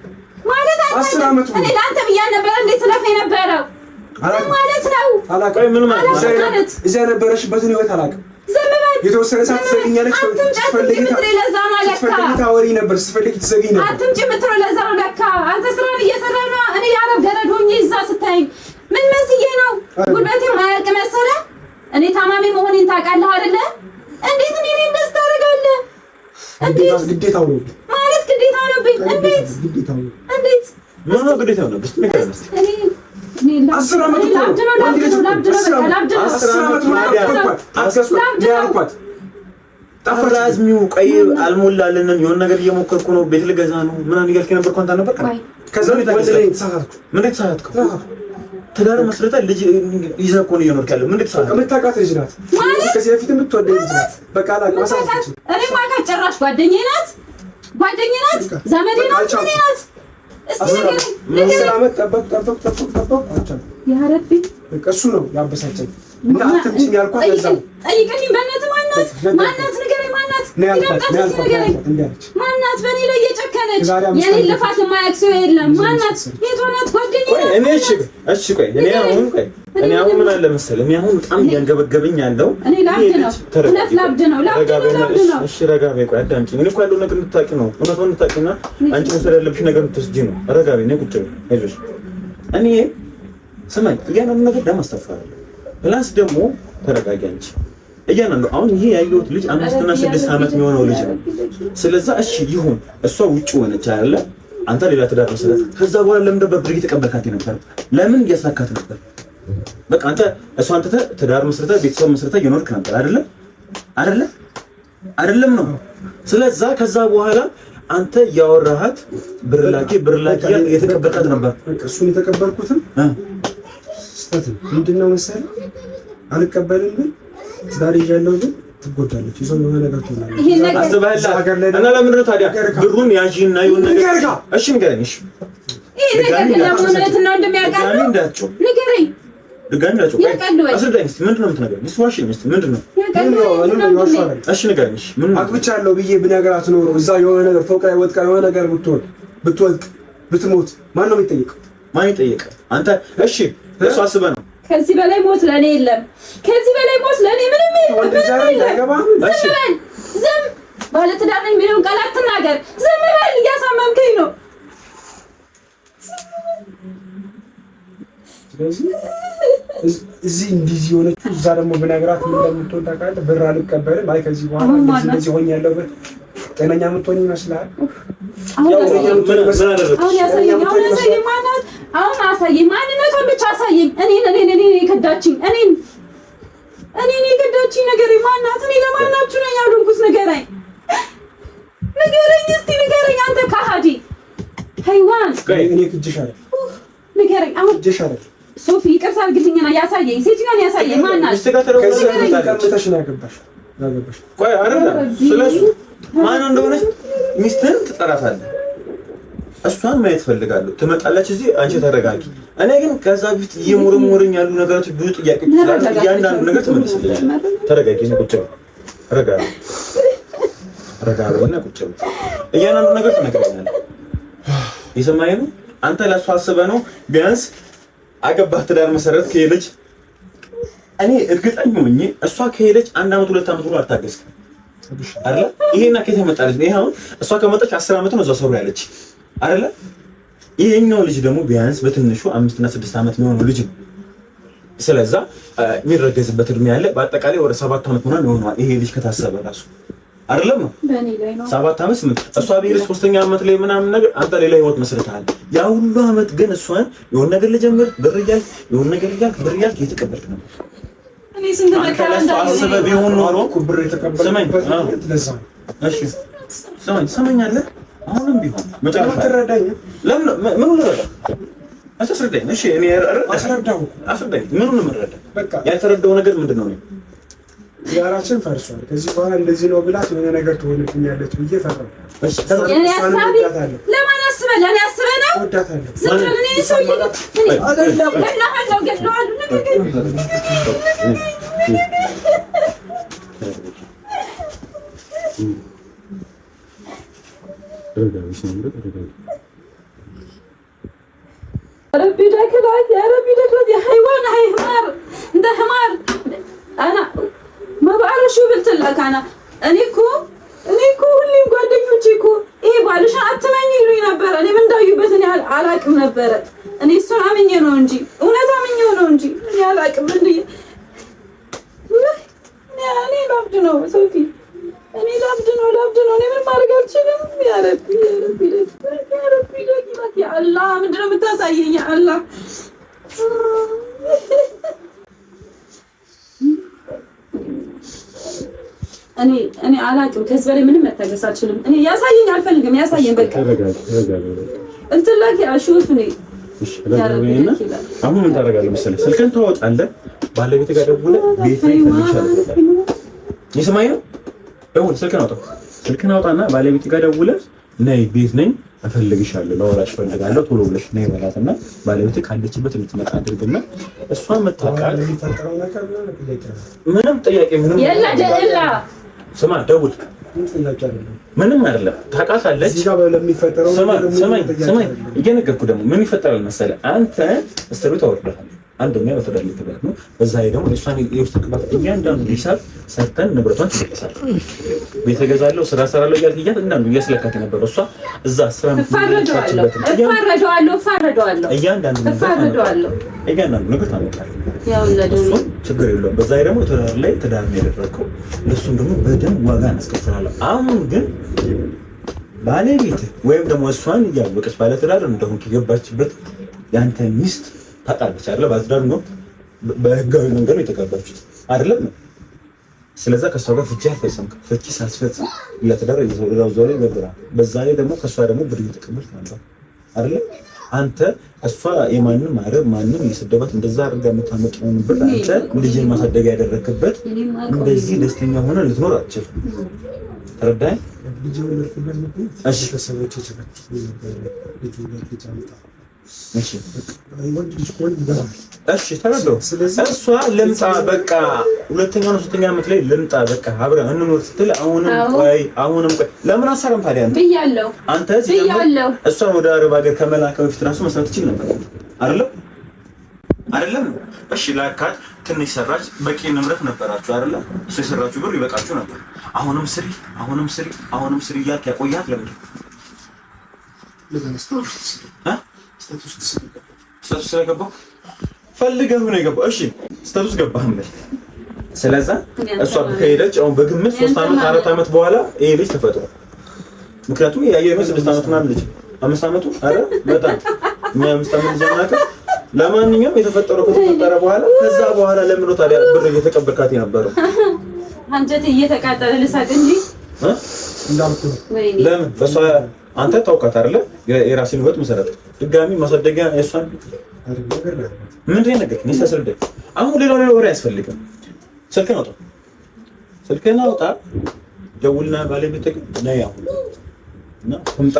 ማለት 10 ዓመት ሙሉ እኔ ለአንተ ብያ ነበር እንዴ ስለፈ የነበረው ማለት ነው። አላውቅም ምን ማለት እዚያ የነበረሽበትን ህይወት አላውቅም። የተወሰነ ሰዓት ትዘግኛለች። ስትፈልጊ ታወሪ ነበር፣ ስትፈልጊ ትዘግኝ ነበር። አትምጪ የምትለው ለዛ ነው ለካ። አንተ ስራውን እየሰራህ ነው። እኔ የአረብ ገረድ ሆኜ እዛ ስታይኝ ምን መስዬ ነው? ጉልበቴ ማያልቅ መሰለህ? እኔ ታማሚ መሆኔን ታውቃለህ አይደለ? እንዴት እኔ እንደዚህ ታደርጋለህ? እንዴት ግዴታው ነው ማለት ግዴታው ነው። እንዴት ግዴታው ነው? እንዴት ምን ነው ግዴታው ነው? እኔ 10 ዓመት ነው ጠፍራዝሚው ቀይ አልሞላለንም። የሆነ ነገር እየሞከርኩ ነው። ቤት ልገዛ ነው ምናምን እያልክ ነበር። ኮንታ ነበር ከዛ ምን ተሳሳትኩ? ትዳር መስረታ ልጅ ይዘህ እኮ ነው እየኖርክ ያለው። ምን ተሳሳትኩ? የምታውቃት ልጅ ናት። ከዚህ በፊት የምትወደኝ ልጅ ናት። በቃ አላውቅም። እኔ ማውቃት ጭራሽ ጓደኛዬ ናት። ዘመዴ ናት። እኔ ናት ያ ረቢ እሱ ነው ያበሳጨኝ እና አትምጪኝ ያልኳት ለዛ ነው። ጠይቀኝ በእናትህ ማናት ንገረኝ፣ ማናት በእኔ ላይ እየጨከነች የኔን ልፋት የማያውቅ ሰው የለም። ማናት? የት ሆናት? ጓደኛዬ እሺ ቆይ እኔ አሁን ምን አለ መሰለህ፣ እኔ አሁን በጣም እያንገበገበኝ ያለው እኔ ላብድ ነው። እሺ ረጋ በይ፣ ቆይ አዳምጪኝ። እኔ እኮ ያለው ነገር እንድታውቂ ነው፣ እውነቱን እንድታውቂና አንቺ መሰለ ያለብሽ ነገር እንድትወስጂ ነው። ረጋ በይ፣ እኔ ቁጭ በይ፣ አይዞሽ። እኔ ስማኝ፣ እያንዳንዱ ነገር ደም አስተፋለሁ። ፕላስ ደግሞ ተረጋጊ አንቺ። እያንዳንዱ አሁን ይሄ ያየሁት ልጅ 5 እና 6 ዓመት የሚሆነው ልጅ ነው። ስለዛ እሺ ይሁን፣ እሷ ውጭ ሆነች አይደለ? አንተ ሌላ ትዳር መሰረት። ከዛ በኋላ ለምን ነበር ብር እየተቀበልካት ነበር? ለምን እያሳካት ነበር? በቃ አንተ እሷን ትተህ ትዳር መስርተህ ቤተሰብ መስርተህ እየኖርክ ነበር አይደለም ነው። ስለዛ ከዛ በኋላ አንተ ያወራሃት ብር ላኪ የተቀበልካት ነበር። እሱን የተቀበልኩትም ስተት ምንድነው መሰለህ፣ አልቀበልም ግን ትዳር ይዣለሁ ግን ትጎዳለች። ይዞ ነው ነገር ትሆናለች። ይሄ ነገር አስበህላት እና ለምን ነው ታዲያ ብሩን ያዢና ይሁን ነገር እሺ ንገረኝ። እሺ ይሄ ነገር ለማለት ነው እንደሚያውቃው ንገረኝ። ድጋሚ ናቸው። አስረዳኝ እስኪ ምንድነው የምትነግረኝ? እስዋሽኝ እስኪ ምንድነው? እሺ ንገረኝ። እሺ ምን አግብቻለሁ ብዬ ብነግራት ኖሮ እዛ የሆነ ነገር ፎቅ ላይ ወጥቃ የሆነ ነገር ብትወድቅ ብትሞት ማን ነው የሚጠይቀው? ማን ይጠይቃል? አንተ እሺ እሱ አስበህ ነው። ከዚህ በላይ ሞት ለኔ የለም። ከዚህ በላይ ሞት ለኔ ምንም የለም። ዝም ባለትዳር ነኝ የሚለውን ቃል አትናገር። ዝም በል፣ እያሳመምከኝ ነው። ስለዚህ እዚህ እንዲህ የሆነችው እዛ ደግሞ ብነግራት ምን እንደምትወዳ ካለ ብር አልቀበልም። አይ ከዚህ በኋላ እንደዚህ ሆኛለሁ በት ጤነኛ የምትሆኝ ይመስላል። አሁን አሳየኝ፣ ማንነቷን ብቻ አሳየኝ። እኔን የከዳችኝ እኔን የከዳችኝ ነገር ማናት? እኔ ለማናችሁ ነኝ ያልኩት ንገረኝ እስቲ ንገረኝ። አንተ ከሃዲ ሃይዋን እኔ ክጅሻለሁ። ንገረኝ አሁን ክጅሻለሁ። ሶፊ ይቅርታ አድርግልኝና ያሳየኝ፣ ሴትዮዋን ያሳየኝ። ማናት? ከዚህ ነው ያገባሽ። ቆይ አይደለም ስለሱ ማን እንደሆነች ሚስትህን ትጠራታለህ። እሷን ማየት ፈልጋለሁ። ትመጣለች እዚህ፣ አንቺ ተረጋጊ። እኔ ግን ከዛ በፊት እየሞረሞረኝ ያሉ ነገሮች ብዙ ጥያቄዎች ስላሉ እያንዳንዱ ነገር ትመልስልኛለህ። ተረጋጊ፣ ቁጭ በል። ረጋ በልና ቁጭ በል። እያንዳንዱ ነገር ትነግረኛለህ። የሰማኸኝ ነው። አንተ ለእሷ አስበህ ነው። ቢያንስ አገባህ፣ ትዳር መሰረት ከሄደች እኔ እርግጠኛ ሆኜ እሷ ከሄደች 1 ዓመት 2 ዓመት ብሎ አልታገስክም አይደለ? ይሄና ከየት መጣለች? ይሄ አሁን እሷ ከመጣች 10 ዓመት ነው እዛው ሰሩ ያለች አይደለ? ይሄኛው ልጅ ደግሞ ቢያንስ በትንሹ 5 እና 6 ዓመት የሚሆነው ልጅ ነው። ስለዛ የሚረገዝበት እድሜ ያለ በአጠቃላይ ወደ 7 ዓመት ምናምን ይሆናል ይሄ ልጅ ከታሰበ ራሱ አይደለም ነው 7 ዓመት 8 እሷ ቢሄድ 3ኛ ዓመት ላይ ምናምን ነገር አንተ ሌላ ህይወት መስርተሃል። ያ ሁሉ ዓመት ግን እሷን የሆነ ነገር ልጀምር ብር እያልክ የሆነ ነገር እያልክ ብር እያልክ እየተቀበልክ ነበር። እኔ ስንት መከራ እንዳሰበ ቢሆን ኖሮ ብር የተቀበልኩበት ለዛ ነው። እሺ ሰማኛለህ። አሁንም ቢሆን መጨረሻ ተረዳኝ። ለምን ምን ልረዳ? አስረዳኝ። እሺ እኔ አስረዳኝ። ምኑን ልረዳ? በቃ ያልተረዳው ነገር ምንድነው? ያራችን ፈርሷል። ከዚህ በኋላ እንደዚህ ነው ብላት የሆነ ነገር ትሆንብኛለች ብዬ ፈራሁ። እሺ እኔ አሳቢ ለማን አስበህ ለኔ አስበህ ነው? ወዳታለሁ። ስለኔ ሰው አይደለም ገድለዋለሁ ነገር ربي داكلات يا ربي داكلات يا حيوان هاي حمار انت حمار. انا ما بعرف شو قلت لك. እኔ እኮ ሁሌም ጓደኞቼ እኮ ይሄ ባልሽ አትመኝ ይሉኝ ነበር። እኔ ምን እንዳዩበት እኔ አላቅም ነበረ። እኔ እሱን አምኜ ነው እንጂ እውነት አምኜው ነው እንጂ እኔ አላቅም። እኔ ላብድ ነው ሶፊ፣ እኔ ላብድ ነው። እኔ ምን ማድረግ አልችልም። ያ ረቢ ያ አላህ ምንድነው የምታሳየኝ? ያ አላህ እኔ አላቅም። ከዚህ በላይ ምንም መታገስ አልችልም። እኔ ያሳየኝ አልፈልግም። ያሳየኝ በቃ እንትን ላይ አሹፍ ነኝ። አሁን ምን ታደርጋለህ መሰለህ? ስልክህን ታወጣለህ፣ ባለቤት ጋር ደውለህ ቤት ላይ ፈልግሻለሁ። ይሰማኝ ነው። ደውል፣ ስልክህን አውጣና ባለቤት ጋር ደውለህ ነይ ቤት ነኝ እፈልግሻለሁ፣ ላወራሽ እፈልጋለሁ፣ ቶሎ ብለሽ ነይ በላትና ባለቤትህ ካለችበት እንድትመጣ አድርግና እሷ መጣቃል። ምንም ጥያቄ ምንም የላ ስማ፣ ደውል። ምንም አይደለም፣ ታውቃታለች። ስማኝ፣ እየነገርኩህ ደግሞ ምን ይፈጠራል መሰለህ? አንተ እስር ቤት አወርደሃል። አንደኛ በተዳለ ተባለ ነው። በዛ ላይ ደግሞ እሷን የውስጥ ቅባት እያንዳንዱ ሂሳብ ሰርተን ንብረቷን ትሰጥሳለህ። ቤት እገዛለሁ፣ ስራ እሰራለሁ እያልክ እንዳንዱ እያስለካት ነበር። እሷ እዛ ስራ እፋረደዋለሁ እያንዳንዱ ነገር ታመጣለህ። ችግር የለውም። በዛ ላይ ደግሞ ትዳር ነው ያደረግከው። ለእሱም ደግሞ በደንብ ዋጋ እናስከፍላለሁ። አሁን ግን ባለቤትህ ወይም ደግሞ እሷን እያወቀች ባለትዳር እንደሆንክ የገባችበት የአንተ ሚስት ታውቃለች አይደለ? ባለትዳር ነው፣ በህጋዊ መንገድ ነው የተጋባችሁት አይደለም? ስለዛ ከእሷ ጋር ፍቺ አልፈጸምክም። ፍቺ ሳስፈጽም ለትዳር ይዘው ላይ ገብራል። በዛ ላይ ደግሞ ከእሷ ደግሞ ብር እየተቀበልክ ነበር አይደለ? አንተ እሷ የማንም ማረብ ማንም የሰደባት እንደዛ አድርጋ የምታመጣውን ብር አንተ ልጅን ማሳደግ ያደረክበት እንደዚህ ደስተኛ ሆነ ልትኖር አትችልም። ተረዳኸኝ? እሺ ተረዳሁ። እሷ ልምጣ በቃ ሁለተኛ ነው ሶስተኛ ዓመት ላይ ልምጣ በቃ አብረን እንኖር ስትል አሁንም ቆይ ለምን አሳረም ታዲያ? አንተ ብያለሁ። እሷን ወደ አረብ ሀገር ከመላክ በፊት እራሱ መስራት ትችል ነበር አይደለም? እሺ ላካት ትንሽ ሰራች፣ በቂ ንብረት ነበራችሁ አይደለም? እሱ የሰራችሁ ብር ይበቃችሁ ነበር። አሁንም ስሪ እያልክ ያቆያት ለምንድን ነው? ስታቱስ ስለገባሁ ፈልገህ ነው የገባው። እሺ ስታቱስ ገባህ እንበል። ስለዛ እሷ ከሄደች አሁን በግምት 3 ዓመት 4 ዓመት በኋላ ይሄ ልጅ ተፈጥሯል። ምክንያቱም ያየነው 6 ዓመት ምናምን ልጅ 5 ዓመቱ አረ በጣም 5 ዓመት ልጅ ማለት ለማንኛውም የተፈጠረው ከተፈጠረ በኋላ ከዛ በኋላ ለምን ነው ታዲያ ብር እየተቀበልካት የነበረው? አንጀት እየተቃጠለ ልሳቅ እንጂ ለምን በሷ አንተ ታውቃት አይደለ? የራስን ህይወት መሰረት ድጋሚ ማሳደጊያ እሷን ምንድን ነው ነገር ነው ሳስረዳኝ። አሁን ሌላ ወሬ አያስፈልግም። ስልክህን አውጣ፣ ደውልና ባለቤትህ ነይ አሁን እና ትምጣ።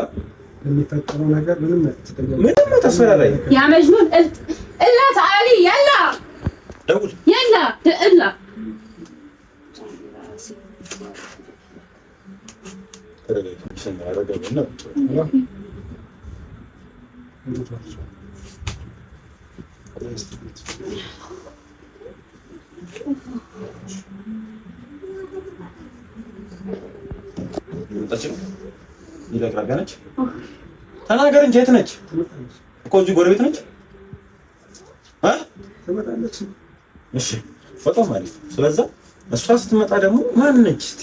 የሚፈጠረው ነገር ምንም ተስፈራራኝ ያ መጅኑን እላ ታሊ ያላ ደውል ያላ እላ ተናገር እንጂ የት ነች እኮ? እዚህ ጎረቤት ነች። እሺ በጣም አሪፍ። ስለዛ እሷ ስትመጣ ደግሞ ማን ነች እስቲ?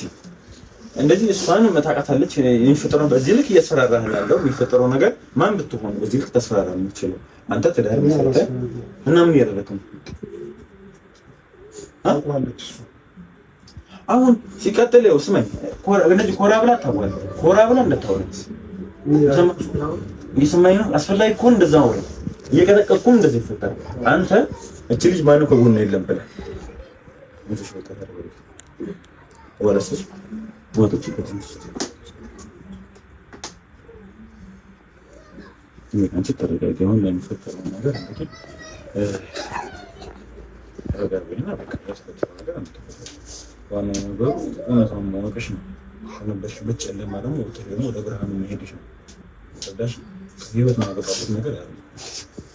እንደዚህ እሷን መታቃታለች። የሚፈጠረው በዚህ ልክ እያስፈራራህ ያለው የሚፈጠረው ነገር ማን ብትሆን በዚህ ልክ ተስፈራራህ የምትችለው አንተ? ትዳር መስርተህ እና ምን እያደረግህ ነው? አሁን ሲቀጥል ያው ስማኝ፣ እነዚህ ኮራ ብላ ታወራለህ። ኮራ ብላ እንደታወራች እየሰማኝ ነው። አስፈላጊ ከሆነ እንደዛ ነው። እየቀጠቀጥኩ እንደዚህ ይፈጠራል። አንተ እቺ ልጅ ማነው ከጎን የለም ብለህ እንትን በቃ ታደርጋለህ ወለሰሽ ወጥቶ ከትንሽ አንቺ ተረጋጊ። አሁን ለሚፈጠረው ነገር እንግዲህ ተረጋጊና በቃ ያስፈጠረው ነገር ዋናው ነገሩ እውነታውን ማወቅሽ ነው። ከነበርሽበት ጨለማ ደግሞ ወደ ብርሃኑ መሄድሽ ነው። ተረዳሽ? ህይወት ማበቃበት ነገር ያለው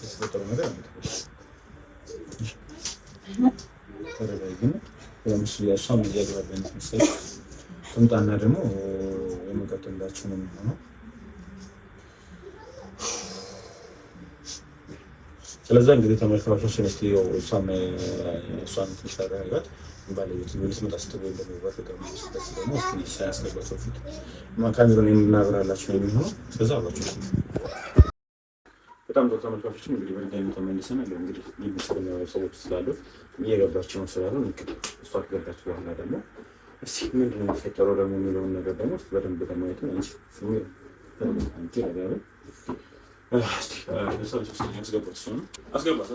የተፈጠረው ነገር አለ። ተረጋጊና ለምሳሌ ያሷም እያገባበኝ መሰለኝ ጥምጣና ደግሞ የመቀጠላችሁ ነው የሚሆነው። ስለዛ እንግዲህ ተመልካቾች እስቲ እሷን ትንሽ ታረጋጋት። ባለቤት ልጅ መጣ ስትገኝ ደግሞ በፍቅር መስጠት ደግሞ እስቲ ሳያስገባቸው ፊት ካሜራውን የምናበራላችሁ ነው የሚሆነው። ስለዛ አብራችሁ በጣም ጥሩ ተመልካቾች እንግዲህ በድጋሚ ተመልሰናል። እንግዲህ የሚሰሩኝ ሰዎች ስላሉ እየገባችሁ ነው ስላሉ እንግዲህ እሷ ከገባች በኋላ ደግሞ እስቲ ምንድን ነው የሚፈጠረው ደግሞ የሚለውን ነገር ደግሞ በደንብ ለማየት ነው። እስቲ አስገባት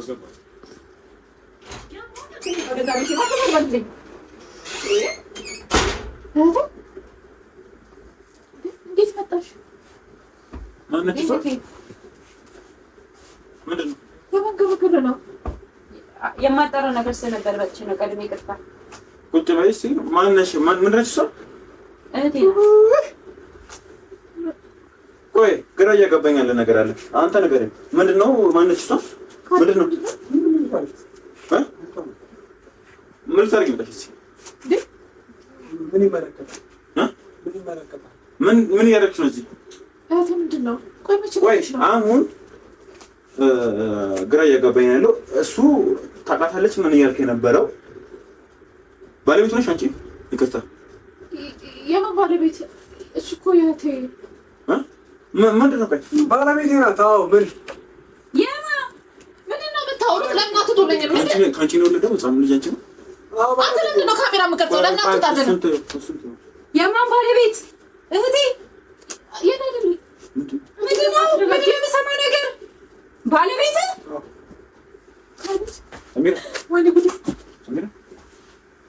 እንዴት መጣሽ? ማነች እሷ? ምንድን ነው የመገበገብ ነው የማጣራው ነገር ስለነበር በእቺ ነው ቀድሜ ይቅርታ። ቁጭ በይ እስኪ። ማነሽ? ምንድን ነች እሷ? እህቴ ቆይ ግራ እያገባኝ ያለ ነገር አለ። አንተ ንገረኝ። ምንድን ነው? ማነች እሷ? ምንድን ነው? ምን ታርጊ መጣሽ? ምን ይመለከታል? ምን እያደረግሽ ነው እዚህ? እህቴ ምንድን ነው? ቆይ አሁን ግራ እያገባኝ ያለው እሱ ታውቃታለች። ምን እያልክ የነበረው ባለቤቱ ነሽ አንቺ? ይቅርታ የማን ባለቤት? እሱ እኮ የእህቴ ምንድን ነው? ቆይ ባለቤቴ ናት። አዎ ምን ምንድን ነው የምታወሩት? ለምን አትቶለኝም? ከአንቺ ነው የወለደው ህፃኑ ልጅ አንቺ ነው? አንተ ለምንድን ነው ካሜራ የምትቀርጸው? ለምን አትወጣለንም? የማን ባለቤት? እህቴ የነድል ምንድን ነው የምሰማው ነገር? ባለቤት ሰሚራ፣ ወይኔ ጉዴ! ሰሚራ፣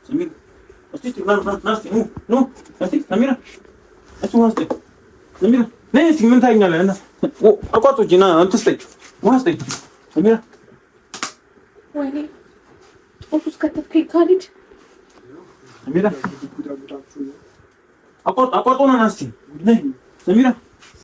ሰሚራ፣ እስቲ ናስቲ ኑ እስቲ ሰሚራ፣ እስቲ ዋስቲ ሰሚራ፣ ነይ እስቲ። ምን ታኛለህ? እና አቋጦጂ ና አንተ ስጠኝ፣ ዋስቲ ሰሚራ። ወይኔ ኦፉስ ከተከይ ካሊድ ሰሚራ፣ አቋጦ ነው ናስቲ ነይ ሰሚራ